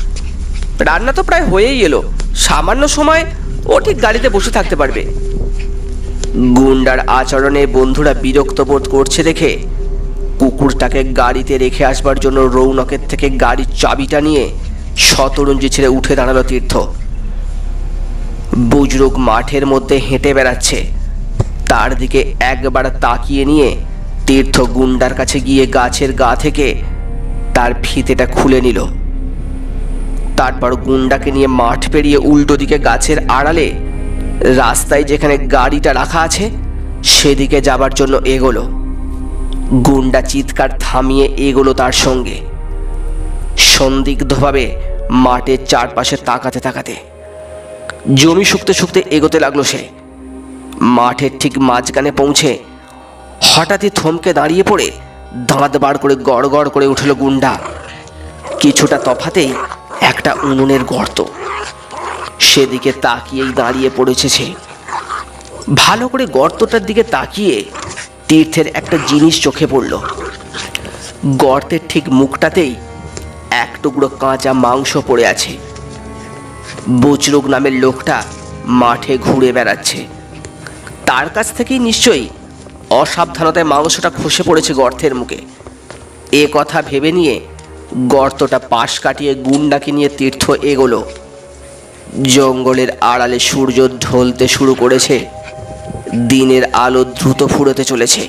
রান্না তো প্রায় হয়েই এলো, সামান্য সময় ও ঠিক গাড়িতে বসে থাকতে পারবে। গুন্ডার আচরণে বন্ধুরা বিরক্ত বোধ করছে দেখে কুকুরটাকে গাড়িতে রেখে আসবার জন্য রৌনকের থেকে গাড়ির চাবিটা নিয়ে শতরঞ্জি ছেড়ে উঠে দাঁড়ালো তীর্থ। বুজরুক মাঠের মধ্যে হেঁটে বেড়াচ্ছে, তার দিকে একবার তাকিয়ে নিয়ে তীর্থ গুন্ডার কাছে গিয়ে গাছের গা থেকে তার ফিতেটা খুলে নিল। তারপর গুন্ডাকে নিয়ে মাঠ পেরিয়ে উল্টো দিকে গাছের আড়ালে রাস্তায় যেখানে গাড়িটা রাখা আছে সেদিকে যাবার জন্য এগোলো। গুন্ডা চিৎকার থামিয়ে এগোলো তার সঙ্গে, সন্দিগ্ধভাবে মাঠের চারপাশে তাকাতে তাকাতে। জমি শুকতে শুকতে এগোতে লাগলো সে। মাঠের ঠিক মাঝখানে পৌঁছে হঠাৎই থমকে দাঁড়িয়ে পড়ে দাঁত বার করে গড় গড় করে উঠল গুন্ডা। কিছুটা তফাতেই একটা উনুনের গর্ত, সেদিকে তাকিয়েই দাঁড়িয়ে পড়েছে সে। ভালো করে গর্তটার দিকে তাকিয়ে তীর্থের একটা জিনিস চোখে পড়ল। গর্তের ঠিক মুখটাতেই এক টুকরো কাঁচা মাংস পড়ে আছে। বুজরুক নামের লোকটা মাঠে ঘুরে বেড়াচ্ছে, তার কাছ থেকেই নিশ্চয়ই অসাবধানতায় মাংসটা খসে পড়েছে গর্তের মুখে। এ কথা ভেবে নিয়ে গর্তটা পাশ কাটিয়ে গুন্ডাকে নিয়ে তীর্থ এগোলো। জঙ্গলের আড়ালে সূর্য ঢলতে শুরু করেছে, দিনের আলো দ্রুত ফুরোতে চলেছে।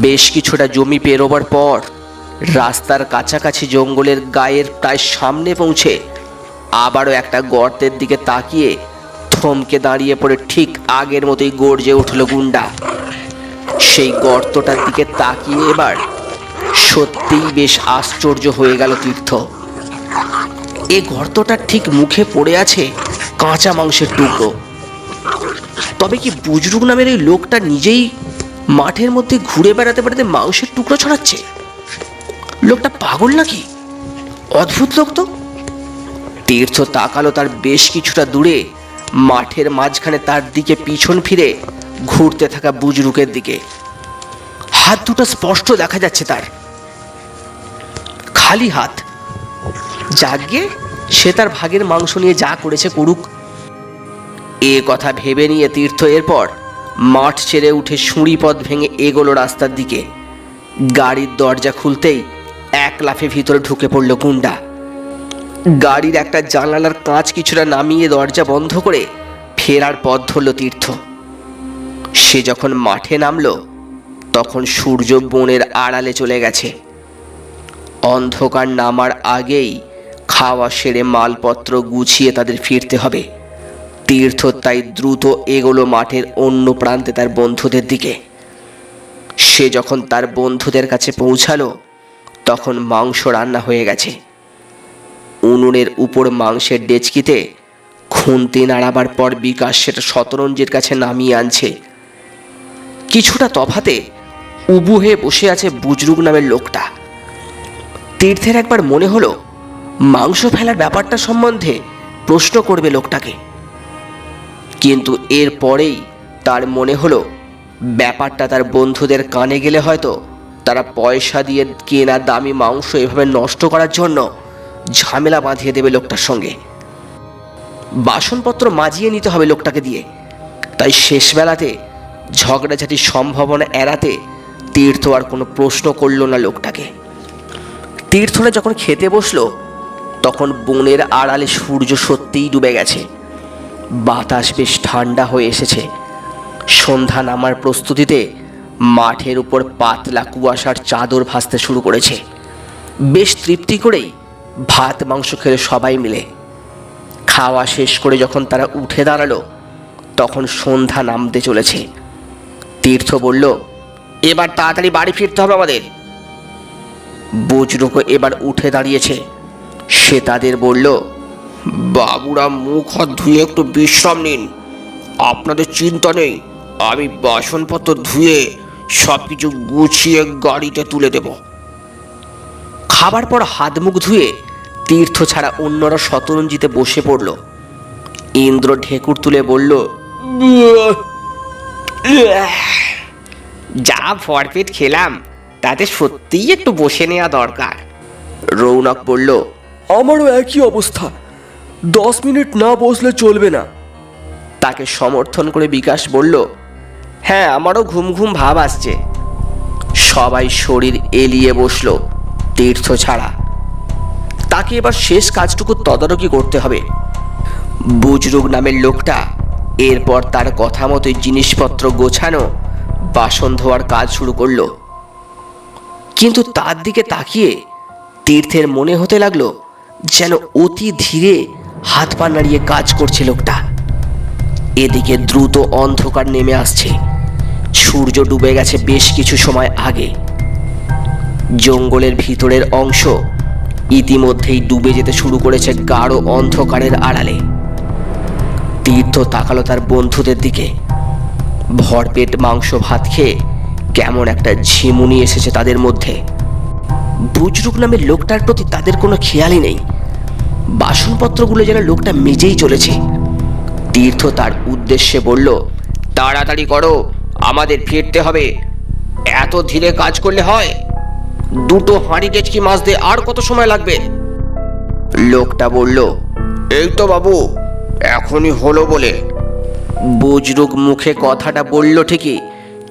বেশ কিছুটা জমি পেরোবার পর রাস্তার কাছাকাছি জঙ্গলের গায়ের প্রায় সামনে পৌঁছে আবারও একটা গর্তের দিকে তাকিয়ে থমকে দাঁড়িয়ে পড়ে ঠিক আগের মতোই গর্জে উঠল গুন্ডা। সেই গর্তটার দিকে তাকিয়ে এবার সত্যিই বেশ আশ্চর্য হয়ে গেল তীর্থ। এ গর্তটার ঠিক মুখে পড়ে আছে কাঁচা মাংসের টুকরো। তবে কি বুজরুক নামের এই লোকটা নিজেই মাঠের মধ্যে ঘুরে বেড়াতে বেড়াতে মাংসের টুকরো ছড়াচ্ছে? লোকটা পাগল নাকি? অদ্ভুত লোক তো। তীর্থ তাকালো তার বেশ কিছুটা দূরে মাঠের মাঝখানে তার দিকে পিছন ফিরে ঘুরতে থাকা বুজরুকের দিকে। হাত দুটো স্পষ্ট দেখা যাচ্ছে তার, খালি হাত। যাগ্গে সে তার ভাগের মাংস নিয়ে যা করেছে করুক। এ কথা ভেবে নিয়ে তীর্থ এরপর মাঠ ছেড়ে উঠে সুঁড়ি পথ ভেঙে এগোলো রাস্তার দিকে। গাড়ির দরজা খুলতেই এক লাফে ভিতরে ঢুকে পড়ল গুন্ডা। গাড়ির একটা জানালার কাঁচ কিছুটা নামিয়ে দরজা বন্ধ করে ফেরার পথ ধরল তীর্থ। সে যখন মাঠে নামলো তখন সূর্য বনের আড়ালে চলে গেছে। অন্ধকার নামার আগেই খাওয়া সেরে মালপত্র গুছিয়ে তাদের ফিরতে হবে। তীর্থ তাই দ্রুত এগোলো মাঠের অন্য প্রান্তে তার বন্ধুদের দিকে। সে যখন তার বন্ধুদের কাছে পৌঁছালো তখন মাংস রান্না হয়ে গেছে। উনুনের উপর মাংসের ডেচকিতে খুন্তি নাড়াবার পর বিকাশ সেটা শতরঞ্জির কাছে নামিয়ে আনছে। কিছুটা তফাতে উবু হয়ে বসে আছে বুজরুক নামের লোকটা। তীর্থের একবার মনে হলো মাংস ফেলার ব্যাপারটা সম্বন্ধে প্রশ্ন করবে লোকটাকে, কিন্তু এর পরেই তার মনে হলো ব্যাপারটা তার বন্ধুদের কানে গেলে হয়তো তারা পয়সা দিয়ে কেনা দামি মাংস এভাবে নষ্ট করার জন্য ঝামেলা বাঁধিয়ে দেবে লোকটার সঙ্গে। বাসনপত্র মাজিয়ে নিতে হবে লোকটাকে দিয়ে। তাই শেষবেলাতে ঝগড়াঝাটির সম্ভাবনা এড়াতে তীর্থ আর কোনো প্রশ্ন করল না লোকটাকে। তীর্থরা যখন খেতে বসলো তখন বনের আড়ালে সূর্য সত্যিই ডুবে গেছে। বাতাস বেশ ঠান্ডা হয়ে এসেছে। সন্ধ্যা নামার প্রস্তুতিতে মাঠের উপর পাতলা কুয়াশার চাদর ভাসতে শুরু করেছে। বেশ তৃপ্তি করেই ভাত মাংস খেলে সবাই মিলে। খাওয়া শেষ করে যখন তারা উঠে দাঁড়ালো তখন সন্ধ্যা নামতে চলেছে। তীর্থ বলল, এবার তাড়াতাড়ি বাড়ি ফিরতে হবে আমাদের। বুজরুকও এবার উঠে দাঁড়িয়েছে। সে তাদের বলল, বাবুরা মুখ হাত ধুয়ে একটু বিশ্রাম নিন, আপনাদের চিন্তা নেই, আমি বাসনপত্র ধুয়ে সব কিছু গুছিয়ে গাড়িতে তুলে দেব। খাবার পর হাত মুখ ধুয়ে তীর্থ ছাড়া অন্যরা শতরঞ্জিতে বসে পড়ল। ইন্দ্র ঢেকুর তুলে বলল, যা ভরপেট খেলাম তাতে সত্যিই একটু বসে নেওয়া দরকার। রৌনক বলল, আমারও একই অবস্থা, 10 মিনিট না বসলে চলবে না। তাকে সমর্থন করে বিকাশ বলল, হ্যাঁ আমারও ঘুম ঘুম ভাব আসছে। সবাই শরীর এলিয়ে বসলো, তীর্থ ছাড়া। তাকে এবার শেষ কাজটুকু তদারকি করতে হবে। বুজরুগ নামের লোকটা এরপর তার কথা মতোই জিনিসপত্র গোছানো, বাসন ধোয়ার কাজ শুরু করলো। কিন্তু তার দিকে তাকিয়ে তীর্থের মনে হতে লাগলো যেন অতি ধীরে হাত পা নাড়িয়ে কাজ করছে লোকটা। এদিকে দ্রুত অন্ধকার নেমে আসছে। সূর্য ডুবে গেছে বেশ কিছু সময় আগে। জঙ্গলের ভিতরের অংশ ইতিমধ্যেই ডুবে যেতে শুরু করেছে গাঢ় অন্ধকারের আড়ালে। তীর্থ তাকালো তার বন্ধুদের দিকে। ভরপেট মাংস ভাত খেয়ে কেমন একটা ঝিমুনি এসেছে তাদের মধ্যে। বুজরুক নামের লোকটার প্রতি তাদের কোনো খেয়ালই নেই। বাসনপত্রগুলো যেন লোকটা মেজেই চলেছে। তীর্থ তার উদ্দেশ্যে বলল, তাড়াতাড়ি করো, আমাদের ফিরতে হবে। এত ধীরে কাজ করলে হয়? 2 হাঁড়ি ডেচকি মাছ দিয়ে আর কত সময় লাগবে? লোকটা বলল, এই তো বাবু, এখনই হলো বলে। বুজরুক মুখে কথাটা বলল ঠিকই,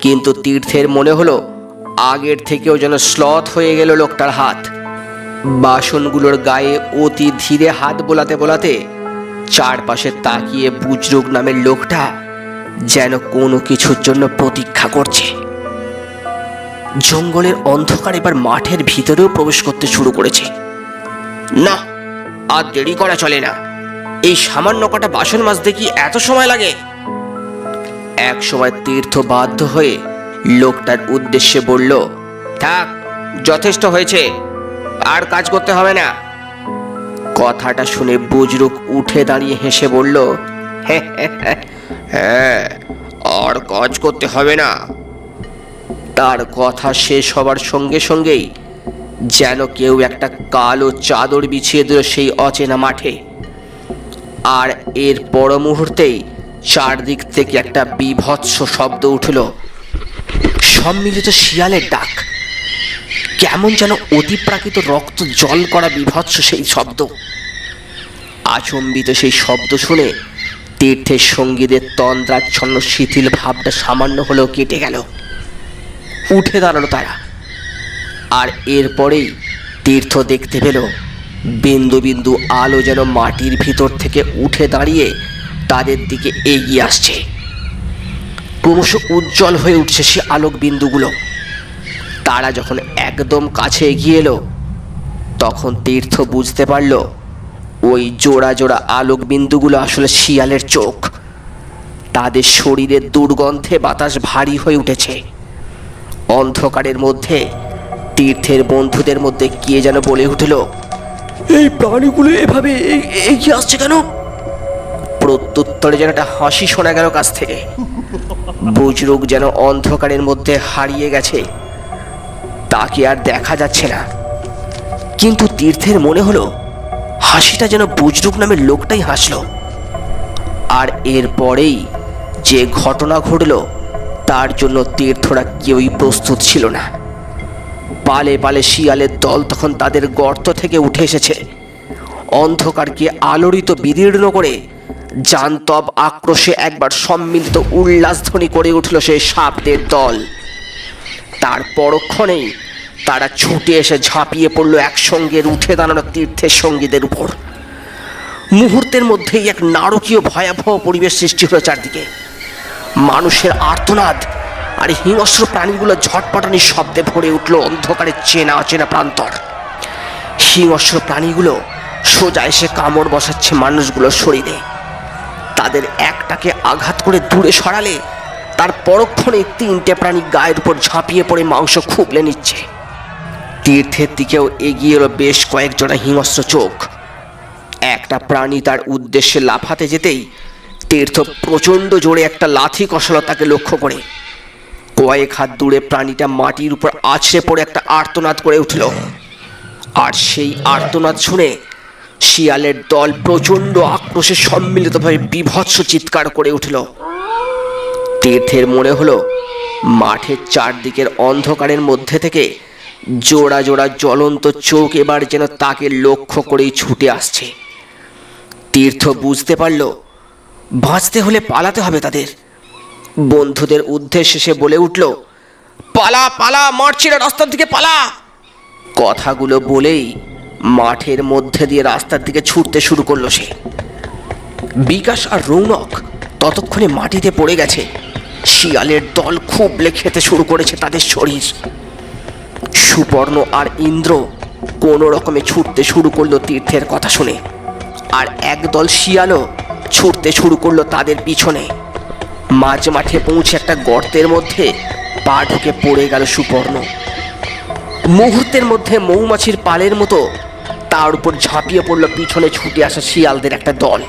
কিন্তু তীর্থের মনে হলো আগের থেকেও যেন স্লথ হয়ে গেল লোকটার হাত। বাসনগুলোর গায়ে অতি ধীরে হাত বোলাতে বোলাতে চারপাশে তাকিয়ে বুজরুক নামের লোকটা যেন কোনো কিছুর জন্য প্রতীক্ষা করছে। জঙ্গলের অন্ধকার এবার মাঠের ভিতরেও প্রবেশ করতে শুরু করেছে। না, আর দেরি করা চলে না। এই সামান্য কটা বাসন মাজতে কি এত সময় লাগে? এক সময় তীর্থ বাধ্য হয়ে লোকটার উদ্দেশ্যে বলল, থাক, যথেষ্ট হয়েছে, আর কাজ করতে হবে না। কথাটা শুনে বুজরুক উঠে দাঁড়িয়ে হেসে বলল, হ্যাঁ, আর কাজ করতে হবে না। তার কথা শেষ হবার সঙ্গে সঙ্গেই যেন কেউ একটা কালো চাদর বিছিয়ে দিল সেই অচেনা মাঠে। আর এর পর মুহূর্তেই চারদিক থেকে একটা বীভৎস শব্দ উঠল, সম্মিলিত শিয়ালের ডাক। কেমন যেন অতিপ্রাকৃত রক্ত জল করা বীভৎস সেই শব্দ। আচম্বিত সেই শব্দ শুনে তীর্থের সঙ্গীদের তন্দ্রাচ্ছন্ন শিথিল ভাবটা সামান্য হলেও কেটে গেল। উঠে দাঁড়ালো তারা। আর এরপরেই তীর্থ দেখতে পেল বিন্দু বিন্দু আলো যেন মাটির ভিতর থেকে উঠে দাঁড়িয়ে তাদের দিকে এগিয়ে আসছে। ক্রমশ উজ্জ্বল হয়ে উঠছে সে আলোক বিন্দুগুলো। তারা যখন একদম কাছে এগিয়ে এলো তখন তীর্থ বুঝতে পারল ওই জোড়া জোড়া আলোক বিন্দুগুলো আসলে শিয়ালের চোখ। তাদের শরীরের দুর্গন্ধে বাতাস ভারী হয়ে উঠেছে। অন্ধকারের মধ্যে তীর্থের বন্ধুদের মধ্যে কে যেন বলে উঠল, এই প্রাণীগুলো এভাবে এগিয়ে আসছে কেন? প্রত্যুত্তরে যেন একটা হাসি শোনা গেল কাছ থেকে। বুজরুক যেন অন্ধকারের মধ্যে হারিয়ে গেছে, তাকে আর দেখা যাচ্ছে না। কিন্তু তীর্থের মনে হলো হাসিটা যেন বুজরুক নামের লোকটাই হাসলো। আর এরপরেই যে ঘটনা ঘটল তার জন্য তীর্থরা কেউই প্রস্তুত ছিল না। পালে পালে শিয়ালের দল তখন তাদের গর্ত থেকে উঠে এসেছে। অন্ধকারকে আলোড়িত বিদীর্ণ করে জান্তব আক্রোশে একবার সম্মিলিত উল্লাসধ্বনি করে উঠল সেই সাপদের দল। তার পরক্ষণেই তারা ছুটে এসে ঝাঁপিয়ে পড়ল একসঙ্গে উঠে দাঁড়ানো তীর্থের সঙ্গীদের উপর। মুহূর্তের মধ্যেই এক নারকীয় ভয়াবহ পরিবেশ সৃষ্টি হলো চারদিকে। মানুষের আর্তনাদ আর হিংস্র প্রাণীগুলো ঝটপটানির শব্দে ভরে উঠল অন্ধকারের চেনা অচেনা প্রান্তর। হিংস্র প্রাণীগুলো সোজা এসে কামড় বসাচ্ছে মানুষগুলোর শরীরে। তাদের একটাকে আঘাত করে দূরে সরালে তার পরক্ষণে 3টে প্রাণী গায়ের উপর ঝাঁপিয়ে পড়ে মাংস খুবলে নিচ্ছে। তীর্থের দিকেও এগিয়ে এলো বেশ কয়েক জোড়া হিংস্র চোখ। একটা প্রাণী তার উদ্দেশ্যে লাফাতে যেতেই তীর্থ প্রচণ্ড জোরে একটা লাথি কষালো তাকে লক্ষ্য করে। কয়েক হাত দূরে প্রাণীটা মাটির উপর আছড়ে পড়ে একটা আর্তনাদ করে উঠল। আর সেই আর্তনাদ শুনে শিয়ালের দল প্রচণ্ড আক্রোশে সম্মিলিতভাবে বীভৎস চিৎকার করে উঠল। তীর্থের মনে হলো মাঠের চারদিকের অন্ধকারের মধ্যে থেকে জোড়া জোড়া জ্বলন্ত চোখ এবার যেন তাকে লক্ষ্য করেই ছুটে আসছে। তীর্থ বুঝতে পারল বাঁচতে হলে পালাতে হবে তাদের। বন্ধুদের উদ্দেশ্যে সে বলে উঠল, পালা পালা, মারছি না, রাস্তার দিকে পালা। কথাগুলো বলেই মাঠের মধ্যে দিয়ে রাস্তার দিকে ছুটতে শুরু করলো সে। বিকাশ আর রৌনক ততক্ষণে মাটিতে পড়ে গেছে। শিয়ালের দল খুবলে খেতে শুরু করেছে তাদের শরীর। সুপর্ণ আর ইন্দ্র কোনো রকমে ছুটতে শুরু করলো তীর্থের কথা শুনে, আর একদল শিয়ালও ছুটতে শুরু করলো তাদের পিছনে। মাঝ মাঠে পৌঁছে একটা গর্তের মধ্যে পা ঢুকে পড়ে গেল সুপর্ণ। মুহূর্তের মধ্যে মৌমাছির পালের মতো তার উপর ঝাঁপিয়ে পড়ল পিছনে ছুটে আসা শিয়ালদের একটা দল।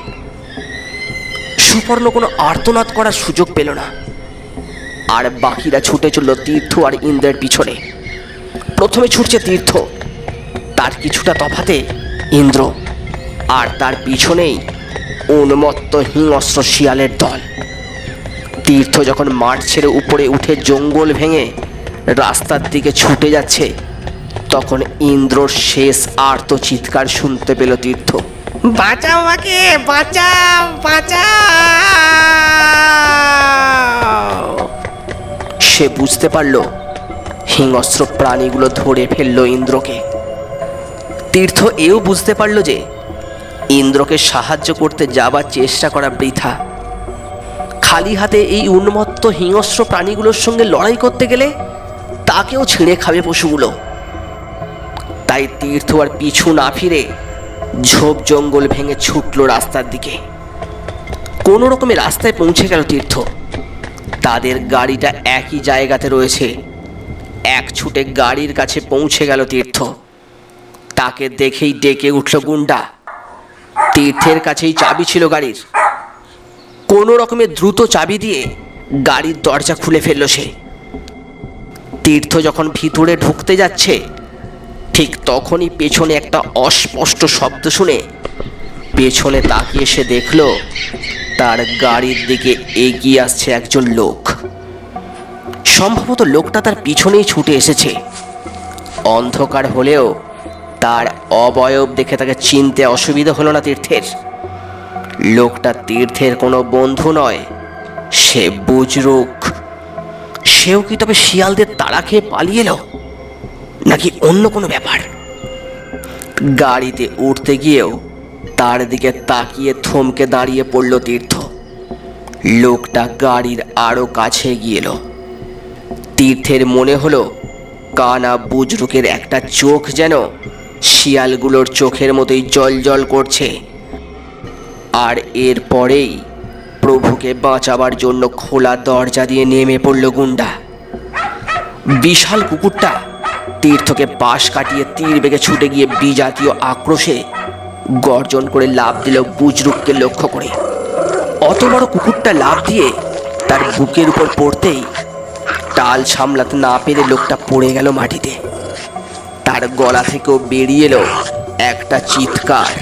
সুপর্ণ কোনো আর্তনাদ করার সুযোগ পেল না, আর বাকিরা ছুটে চলল তীর্থ আর ইন্দ্রের পিছনে। প্রথমে ছুটছে তীর্থ, তার কিছুটা তফাতে ইন্দ্র, আর তার পিছনেই উন্মত্ত হিংস্র শিয়ালের দল। তীর্থ যখন মাঠ ছেড়ে উপরে উঠে জঙ্গল ভেঙে রাস্তার দিকে ছুটে যাচ্ছে, তখন ইন্দ্রর শেষ আর্ত চিৎকার শুনতে পেল তীর্থ। বাঁচাও আমাকে, বাঁচাও বাঁচাও। সে বুঝতে পারল হিংস্র প্রাণীগুলো ধরে ফেললো ইন্দ্রকে। তীর্থ এও বুঝতে পারল যে ইন্দ্রকে সাহায্য করতে যাবার চেষ্টা করা বৃথা। খালি হাতে এই উন্মত্ত হিংস্র প্রাণীগুলোর সঙ্গে লড়াই করতে গেলে তাকেও ছিঁড়ে খাবে পশুগুলো। তাই তীর্থ আর পিছু না ফিরে ঝোপ জঙ্গল ভেঙে ছুটল রাস্তার দিকে। কোনো রকমে রাস্তায় পৌঁছে গেল তীর্থ। তাদের গাড়িটা একই জায়গাতে রয়েছে। এক ছুটে গাড়ির কাছে পৌঁছে গেল তীর্থ। তাকে দেখেই ডেকে উঠল গুন্ডা। তীর্থের কাছেই চাবি ছিল গাড়ির। কোনো রকমে দ্রুত চাবি দিয়ে গাড়ির দরজা খুলে ফেলল সে। তীর্থ যখন ভিতরে ঢুকতে যাচ্ছে, ঠিক তখনই পেছনে একটা অস্পষ্ট শব্দ শুনে পেছনে তাকিয়ে সে দেখল তার গাড়ির দিকে এগিয়ে আসছে একজন লোক। সম্ভবত লোকটা তার পিছনেই ছুটে এসেছে। অন্ধকার হলেও তার অবয়ব দেখে তাকে চিনতে অসুবিধা হলো না তীর্থের। লোকটা তীর্থের কোনো বন্ধু নয়, সে বুজরুক। সেও কি তবে শিয়ালদের তাড়া খেয়ে পালিয়ে এলো, নাকি অন্য কোনো ব্যাপার? গাড়িতে উঠতে গিয়েও তার দিকে তাকিয়ে থমকে দাঁড়িয়ে পড়ল তীর্থ। লোকটা গাড়ির আরো কাছে গিয়ে এলো। তীর্থের মনে হলো কানা বুজরুকের একটা চোখ যেন শিয়ালগুলোর চোখের মতোই জল জল করছে। আর এরপরেই প্রভুকে বাঁচাবার জন্য খোলা দরজা দিয়ে নেমে পড়ল গুন্ডা। বিশাল কুকুরটা তীর্থকে পাশ কাটিয়ে তীর বেগে ছুটে গিয়ে বিজাতীয় আক্রোশে গর্জন করে লাফ দিল বুজরুককে লক্ষ্য করে। অত বড় কুকুরটা লাফ দিয়ে তার বুকের উপর পড়তেই টাল সামলাতে না পেরে লোকটা পড়ে গেল মাটিতে। তার গলা থেকেও বেরিয়ে এলো একটা চিৎকার।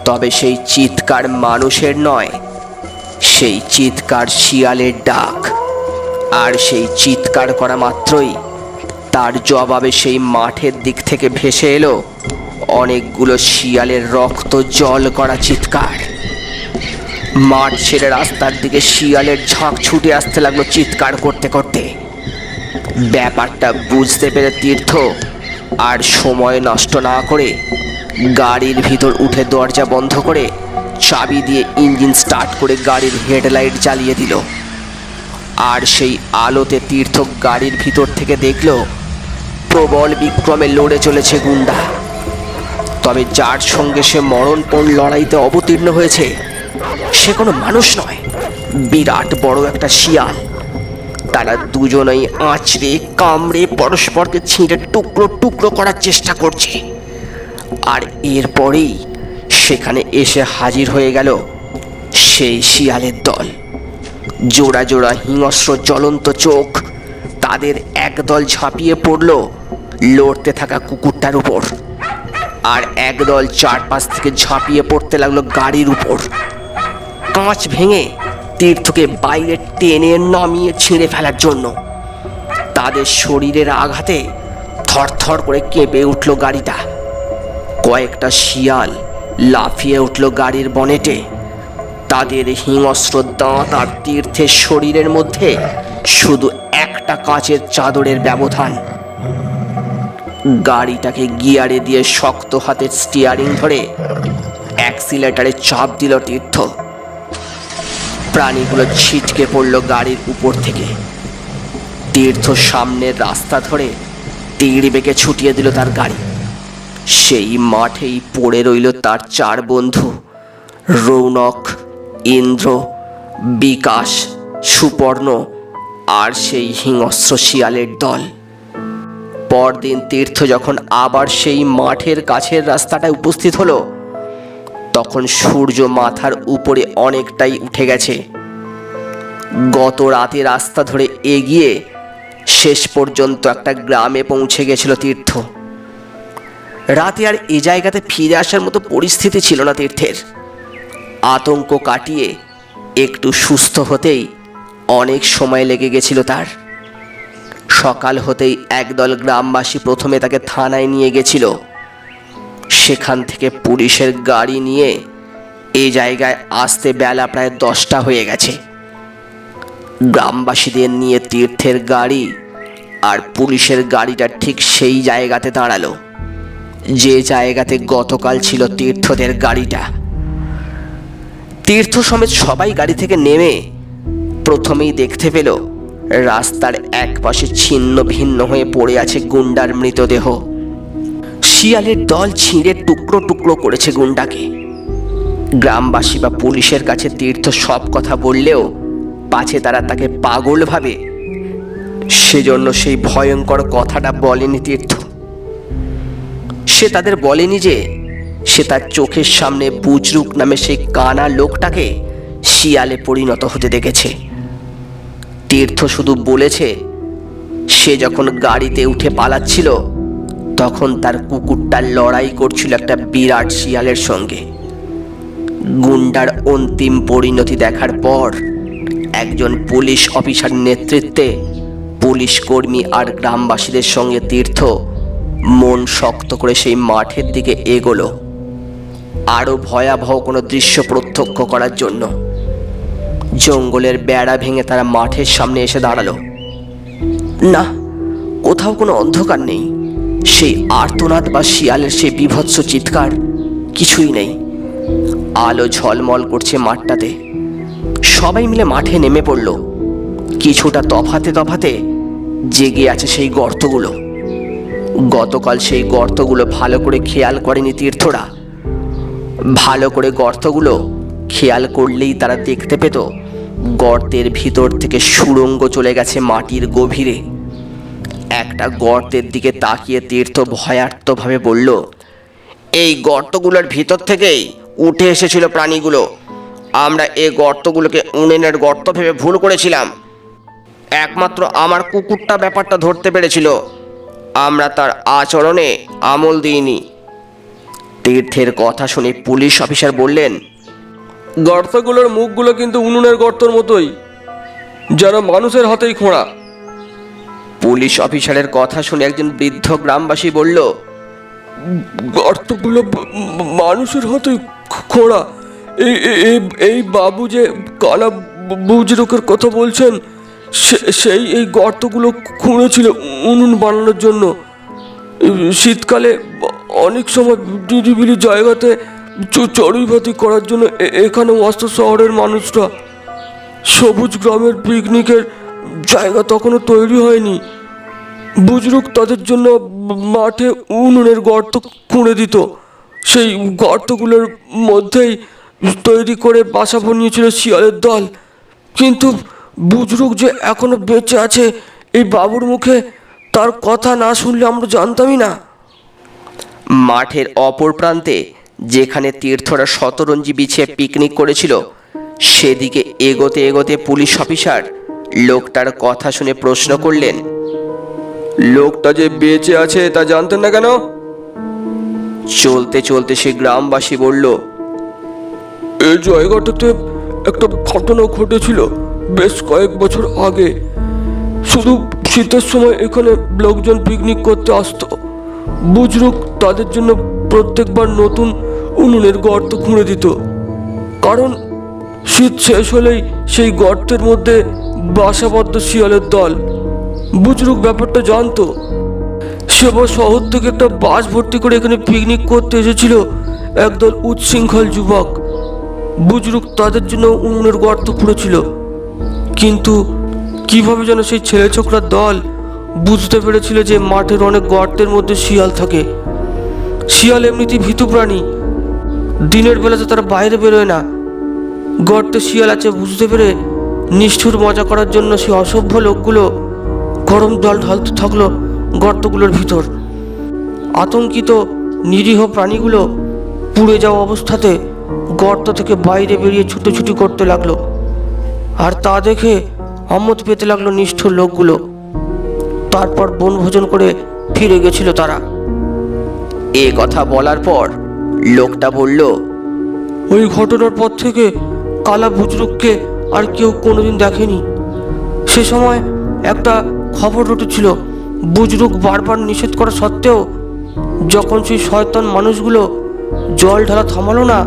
তবে সেই চিৎকার মানুষের নয়, সেই চিৎকার শিয়ালের ডাক। আর সেই চিৎকার করা মাত্রই তার জবাবে সেই মাঠের দিক থেকে ভেসে এলো অনেকগুলো শিয়ালের রক্ত জল করা চিৎকার। মাঠ ছেড়ে রাস্তার দিকে শিয়ালের ঝাঁক ছুটে আসতে লাগলো চিৎকার করতে করতে। ব্যাপারটা বুঝতে পেরে তীর্থ আর সময় নষ্ট না করে গাড়ির ভিতর উঠে দরজা বন্ধ করে চাবি দিয়ে ইঞ্জিন স্টার্ট করে গাড়ির হেডলাইট জ্বালিয়ে দিল। আর সেই আলোতে তীর্থ গাড়ির ভিতর থেকে দেখল প্রবল বিক্রমে লড়ে চলেছে গুন্ডা। তবে যার সঙ্গে সে মরণপণ লড়াইতে অবতীর্ণ হয়েছে সে কোনো মানুষ নয়, বিরাট বড় একটা শিয়াল। তারা দুজনেই আঁচড়ে কামড়ে পরস্পরকে ছিঁড়ে টুকরো টুকরো করার চেষ্টা করছে। আর এরপরেই সেখানে এসে হাজির হয়ে গেল সেই শিয়ালের দল। জোড়া জোড়া হিংস্র জ্বলন্ত চোখ, তাদের একদল ঝাঁপিয়ে পড়ল লড়তে থাকা কুকুরটার উপর, আর একদল চারপাশ থেকে ঝাঁপিয়ে পড়তে লাগলো গাড়ির উপর। কাঁচ ভেঙে তীর্থকে বাইরে টেনে নামিয়ে ছিঁড়ে ফেলার জন্য। তাদের শরীরের আঘাতে থরথর করে কেঁপে উঠল গাড়িটা। কয়েকটা শিয়াল লাফিয়ে উঠল গাড়ির বনেটে। তাদের হিংস্র দাঁত আর তীর্থের শরীরের মধ্যে শুধু একটা কাচের চাদরের ব্যবধান। গাড়িটাকে গিয়ারে দিয়ে শক্ত হাতের স্টিয়ারিং ধরে অ্যাক্সিলেটারে চাপ দিল তীর্থ। প্রাণীগুলো ছিটকে পড়ল গাড়ির উপর থেকে। তীর্থ সামনের রাস্তা ধরে তীর বেঁকে ছুটিয়ে দিল তার গাড়ি। সেই মাঠেই পড়ে রইল তার 4 বন্ধু, রৌনক, ইন্দ্র, বিকাশ, সুপর্ণ আর সেই হিংস্র শিয়ালের দল। পরদিন তীর্থ যখন আবার সেই মাঠের কাছের রাস্তাটায় উপস্থিত হলো, তখন সূর্য মাথার উপরে অনেকটাই উঠে গেছে। গত রাতে রাস্তা ধরে এগিয়ে শেষ পর্যন্ত একটা গ্রামে পৌঁছে গেছিল তীর্থ। রাতে আর এই জায়গাতে ফিরে আসার মতো পরিস্থিতি ছিল না তীর্থের। আতঙ্ক কাটিয়ে একটু সুস্থ হতেই অনেক সময় লেগে গেছিল তার। সকাল হতেই একদল গ্রামবাসী প্রথমে তাকে থানায় নিয়ে গেছিল। সেখান থেকে পুলিশের গাড়ি নিয়ে এই জায়গায় আসতে বেলা প্রায় 10টা হয়ে গেছে। গ্রামবাসীদের নিয়ে তীর্থের গাড়ি আর পুলিশের গাড়িটা ঠিক সেই জায়গাতে দাঁড়ালো যে জায়গাতে গতকাল ছিল তীর্থদের গাড়িটা। তীর্থ সমেত সবাই গাড়ি থেকে নেমে প্রথমেই দেখতে পেল রাস্তার একপাশে ছিন্ন ভিন্ন হয়ে পড়ে আছে গুন্ডার মৃতদেহ। শিয়ালের দল ছিঁড়ে টুকরো টুকরো করেছে গুন্ডাকে। গ্রামবাসী বা পুলিশের কাছে তীর্থ সব কথা বললেও পাছে তারা তাকে পাগল ভাবে, সেজন্য সেই ভয়ঙ্কর কথাটা বলেনি তীর্থ। সে তাদের বলেনি যে সে তার চোখের সামনে বুজরুক নামে সেই কানা লোকটাকে শিয়ালে পরিণত হতে দেখেছে। তীর্থ শুধু বলেছে সে যখন গাড়িতে উঠে পালাচ্ছিল তখন তার কুকুরটা লড়াই করছিল একটা বিরাট শিয়ালের সঙ্গে। গুন্ডার অন্তিম পরিণতি দেখার পর একজন পুলিশ অফিসার নেতৃত্বে পুলিশ কর্মী আর গ্রামবাসীদের সঙ্গে তীর্থ মন শক্ত করে সেই মাঠের দিকে এগোলো আরো ভয়াবহ কোনো দৃশ্য প্রত্যক্ষ করার জন্য। জঙ্গলের বেড়া ভেঙে তারা মাঠের সামনে এসে দাঁড়ালো। না, কোথাও কোনো অন্ধকার নেই। সেই আর্তনাদ বা শিয়ালের সেই বীভৎস চিৎকার কিছুই নেই। আলো ঝলমল করছে মাঠটাতে। সবাই মিলে মাঠে নেমে পড়ল। কিছুটা তফাতে তফাতে জেগে আছে সেই গর্তগুলো। গতকাল সেই গর্তগুলো ভালো করে খেয়াল করেনি তীর্থরা। ভালো করে গর্তগুলো খেয়াল করলেই তারা দেখতে পেত গর্তের ভিতর থেকে সুড়ঙ্গ চলে গেছে মাটির গভীরে। একটা গর্তের দিকে তাকিয়ে তীর্থ ভয়ার্তভাবে বলল, এই গর্তগুলোর ভিতর থেকেই উঠে এসেছিল প্রাণীগুলো। আমরা এই গর্তগুলোকে উনুনের গর্ত ভেবে ভুল করেছিলাম। একমাত্র আমার কুকুরটা ব্যাপারটা ধরতে পেরেছিল। আমরা তার আচরণে আমল দিইনি। তীর্থের কথা শুনে পুলিশ অফিসার বললেন, গর্তগুলোর মুখগুলো কিন্তু উনুনের গর্তর মতোই, যেন মানুষের হাতেই খোঁড়া। পুলিশ অফিসারের কথা শুনে একজন বৃদ্ধ গ্রামবাসী বলল, গর্তগুলো মানুষের হাতেই খোঁড়া। এই বাবু যে কালা বুজরুকের কথা বলছেন, সেই এই গর্তগুলো খুঁড়েছিল উনুন বানানোর জন্য। শীতকালে অনেক সময় নিরিবিলি জায়গাতে চড়ুইভাতি করার জন্য এখানে আসতো শহরের মানুষরা। সবুজ গ্রামের পিকনিকের জায়গা তখনও তৈরি হয়নি। বুজরুক তাদের জন্য মাঠে উনুনের গর্ত খুঁড়ে দিত। সেই গর্তগুলোর মধ্যেই তৈরি করে বাসা বানিয়েছিল শিয়ালের দল। কিন্তু বুজরুক যে এখনো বেঁচে আছে এই বাবুর মুখে, তার কথা না শুনলে আমরা জানতামই না। মাঠের অপর প্রান্তে যেখানে তীর্থরা শতরঞ্জি বিছিয়ে পিকনিক করেছিল সেদিকে এগোতে এগোতে পুলিশ অফিসার লোকটার কথা শুনে প্রশ্ন করলেন, লোকটা যে বেঁচে আছে তা জানতেন না কেন? চলতে চলতে সে গ্রামবাসী বলল, এই জায়গাটাতে একটা ঘটনা ঘটেছিল বেশ কয়েক বছর আগে। শুধু শীতের সময় এখানে লোকজন পিকনিক করতে আসতো। বুজরুক তাদের জন্য প্রত্যেকবার নতুন উনুনের গর্ত খুঁড়ে দিত, কারণ শীত শেষ হলেই সেই গর্তের মধ্যে বাসা বাঁধত শিয়ালের দল। বুজরুক ব্যাপারটা জানতো। সেবার শহর থেকে একটা বাস ভর্তি করে এখানে পিকনিক করতে এসেছিল একদল উচ্ছৃঙ্খল যুবক। বুজরুক তাদের জন্য উনুনের গর্ত খুঁড়েছিল, কিন্তু কিভাবে যেন সেই ছেলে ছোকরার দল বুঝতে পেরেছিল যে মাঠের অনেক গর্তের মধ্যে শিয়াল থাকে। শিয়াল এমনিতেই ভীতু প্রাণী, দিনের বেলাতে তারা বাইরে বেরোয় না। গর্তে শিয়াল আছে বুঝতে পেরে নিষ্ঠুর মজা করার জন্য সেই অসভ্য লোকগুলো গরম জল ঢালতে থাকলো গর্তগুলোর ভিতর। আতঙ্কিত নিরীহ প্রাণীগুলো পুড়ে যাওয়া অবস্থাতে গর্ত থেকে বাইরে বেরিয়ে ছুটোছুটি করতে লাগলো, আর তা দেখে আমোদ পেতে লাগলো নিষ্ঠুর লোকগুলো। তারপর বনভোজন করে ফিরে গেছিল তারা। এ কথা বলার পর লোকটা বলল, ওই ঘটনার পর থেকে কালা বুজরুককে আর কেউ কোনোদিন দেখেনি। সে সময় একটা খবর উঠেছিল, বুজরুক বারবার নিষেধ করা সত্ত্বেও যখন সেই শয়তান মানুষগুলো জল ঢালা থামালো না,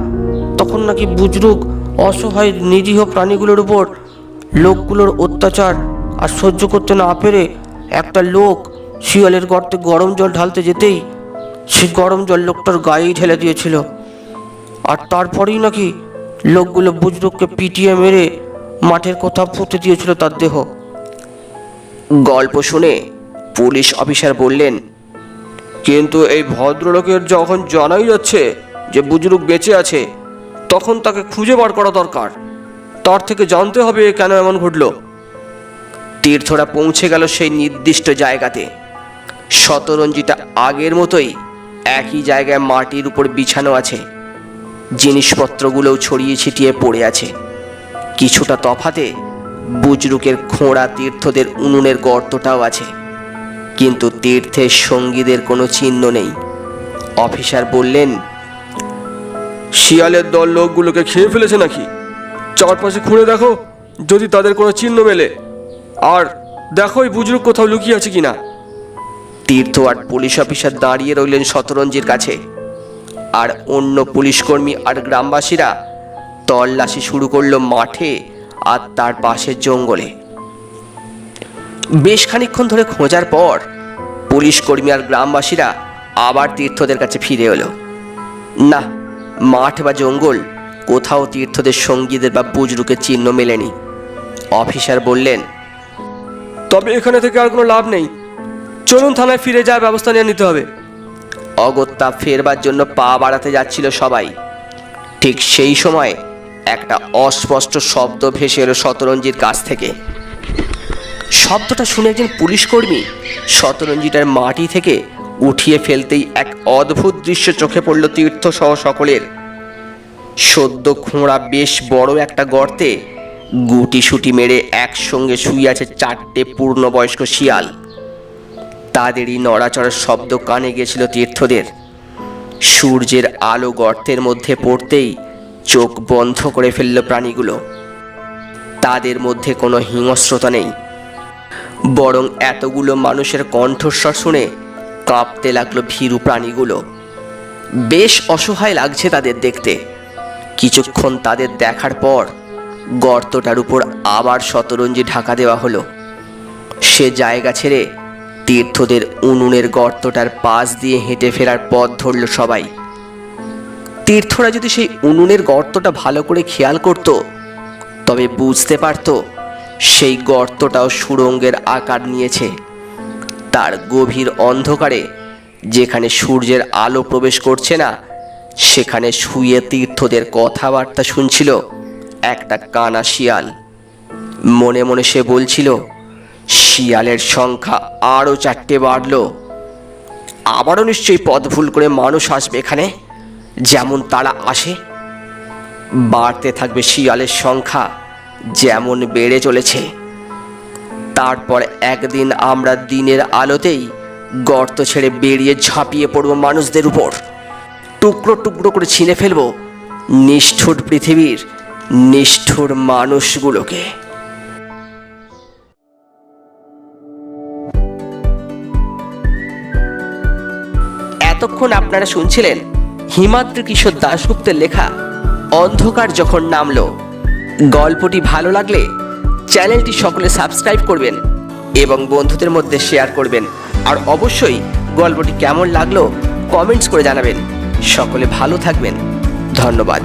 তখন নাকি বুজরুক অসহায় নিরীহ প্রাণীগুলোর উপর লোকগুলোর অত্যাচার আর সহ্য করতে না পেরে একটা লোক শিয়ালের গর্তে গরম জল ঢালতে যেতেই সেই গরম জল লোকটার গায়েই ঢেলে দিয়েছিল। আর তারপরেই নাকি লোকগুলো বুজরুককে পিটিয়ে মেরে মাঠের কোথাও পুঁতে দিয়েছিল তার দেহ। গল্প শুনে পুলিশ অফিসার বললেন, কিন্তু এই ভদ্রলোকের যখন জানাই যাচ্ছে যে বুজরুক বেঁচে আছে, তখন তাকে খুঁজে বার করা দরকার। তার থেকে জানতে হবে কেন এমন ঘটল। তীর্থরা পৌঁছে গেল সেই নির্দিষ্ট জায়গাতে। শতরঞ্জিটা আগের মতোই একই জায়গায় মাটির উপর বিছানো আছে, জিনিসপত্রগুলোও ছড়িয়ে ছিটিয়ে পড়ে আছে। কিছুটা তফাতে বুজরুকের খোঁড়া তীর্থদের উনুনের গর্তটাও আছে, কিন্তু তীর্থের সঙ্গীদের কোনো চিহ্ন নেই। অফিসার বললেন, শিয়ালের দল লোকগুলোকে খেয়ে ফেলেছে নাকি? চারপাশে খুঁড়ে দেখো যদি তাদের কোনো চিহ্ন মেলে, আর দেখো এই বুজরুক কোথাও লুকিয়ে আছে কিনা। তীর্থ আর পুলিশ অফিসার দাঁড়িয়ে রইলেন শতরঞ্জির কাছে, আর অন্য পুলিশকর্মী আর গ্রামবাসীরা তল্লাশি শুরু করলো মাঠে আর তার পাশের জঙ্গলে। বেশ খানিকক্ষণ ধরে খোঁজার পর পুলিশকর্মী আর গ্রামবাসীরা আবার তীর্থদের কাছে ফিরে এলো। না, মাঠ বা জঙ্গল কোথাও তীর্থদের সঙ্গীদের বা বুজরুকের চিহ্ন মেলেনি। অফিসার বললেন, তবে এখানে থেকে আর কোনো লাভ নেই, চলুন থানায় ফিরে যাওয়ার ব্যবস্থা নিয়ে নিতে হবে। অগত্যা ফেরবার জন্য পা বাড়াতে যাচ্ছিল সবাই। ঠিক সেই সময় একটা অস্পষ্ট শব্দ ভেসে এলো শতরঞ্জির কাছ থেকে। শব্দটা শুনে একজন পুলিশকর্মী শতরঞ্জিটার মাটি থেকে উঠিয়ে ফেলতেই এক অদ্ভুত দৃশ্য চোখে পড়ল তীর্থ সহ সকলের। সদ্য খোঁড়া বেশ বড় একটা গর্তে গুটি সুটি মেরে একসঙ্গে শুয়ে আছে 4টে পূর্ণবয়স্ক শিয়াল। তাদেরই নড়াচড়ার শব্দ কানে গেছিল তীর্থদের। সূর্যের আলো গর্তের মধ্যে পড়তেই চোখ বন্ধ করে ফেলল প্রাণীগুলো। তাদের মধ্যে কোনো হিংস্রতা নেই, বরং এতগুলো মানুষের কণ্ঠস্বর শুনে কাঁপতে লাগলো ভীরু প্রাণীগুলো। বেশ অসহায় লাগছে তাদের দেখতে। কিছুক্ষণ তাদের দেখার পর গর্তটার উপর আবার শতরঞ্জি ঢাকা দেওয়া হলো। সে জায়গা ছেড়ে তীর্থদের উনুনের গর্তটার পাশ দিয়ে হেঁটে ফেরার পথ ধরল সবাই। তীর্থরা যদি সেই উনুনের গর্তটা ভালো করে খেয়াল করত, তবে বুঝতে পারত সেই গর্তটাও সুড়ঙ্গের আকার নিয়েছে। তার গভীর অন্ধকারে যেখানে সূর্যের আলো প্রবেশ করছে না, সেখানে শুয়ে তীর্থদের কথাবার্তা শুনছিল একটা কানা শিয়াল। মনে মনে সে বলছিল, শিয়ালের সংখ্যা আরও 4টে বাড়ল। আবারও নিশ্চয়ই পথ ভুল করে মানুষ আসবে এখানে, যেমন তারা আসে। বাড়তে থাকবে শিয়ালের সংখ্যা যেমন বেড়ে চলেছে। তারপর একদিন আমরা দিনের আলোতেই গর্ত ছেড়ে বেরিয়ে ঝাঁপিয়ে পড়ব মানুষদের উপর, টুকরো টুকরো করে ছিঁড়ে ফেলব নিষ্ঠুর পৃথিবীর নিষ্ঠুর মানুষগুলোকে। এতক্ষণ আপনারা শুনছিলেন হিমাদ্রি কিশোর দাশগুপ্তের লেখা অন্ধকার যখন নামলো। গল্পটি ভালো লাগলে চ্যানেলটি সকলে সাবস্ক্রাইব করবেন এবং বন্ধুদের মধ্যে শেয়ার করবেন। আর অবশ্যই গল্পটি কেমন লাগলো কমেন্টস করে জানাবেন। সকলে ভালো থাকবেন। ধন্যবাদ।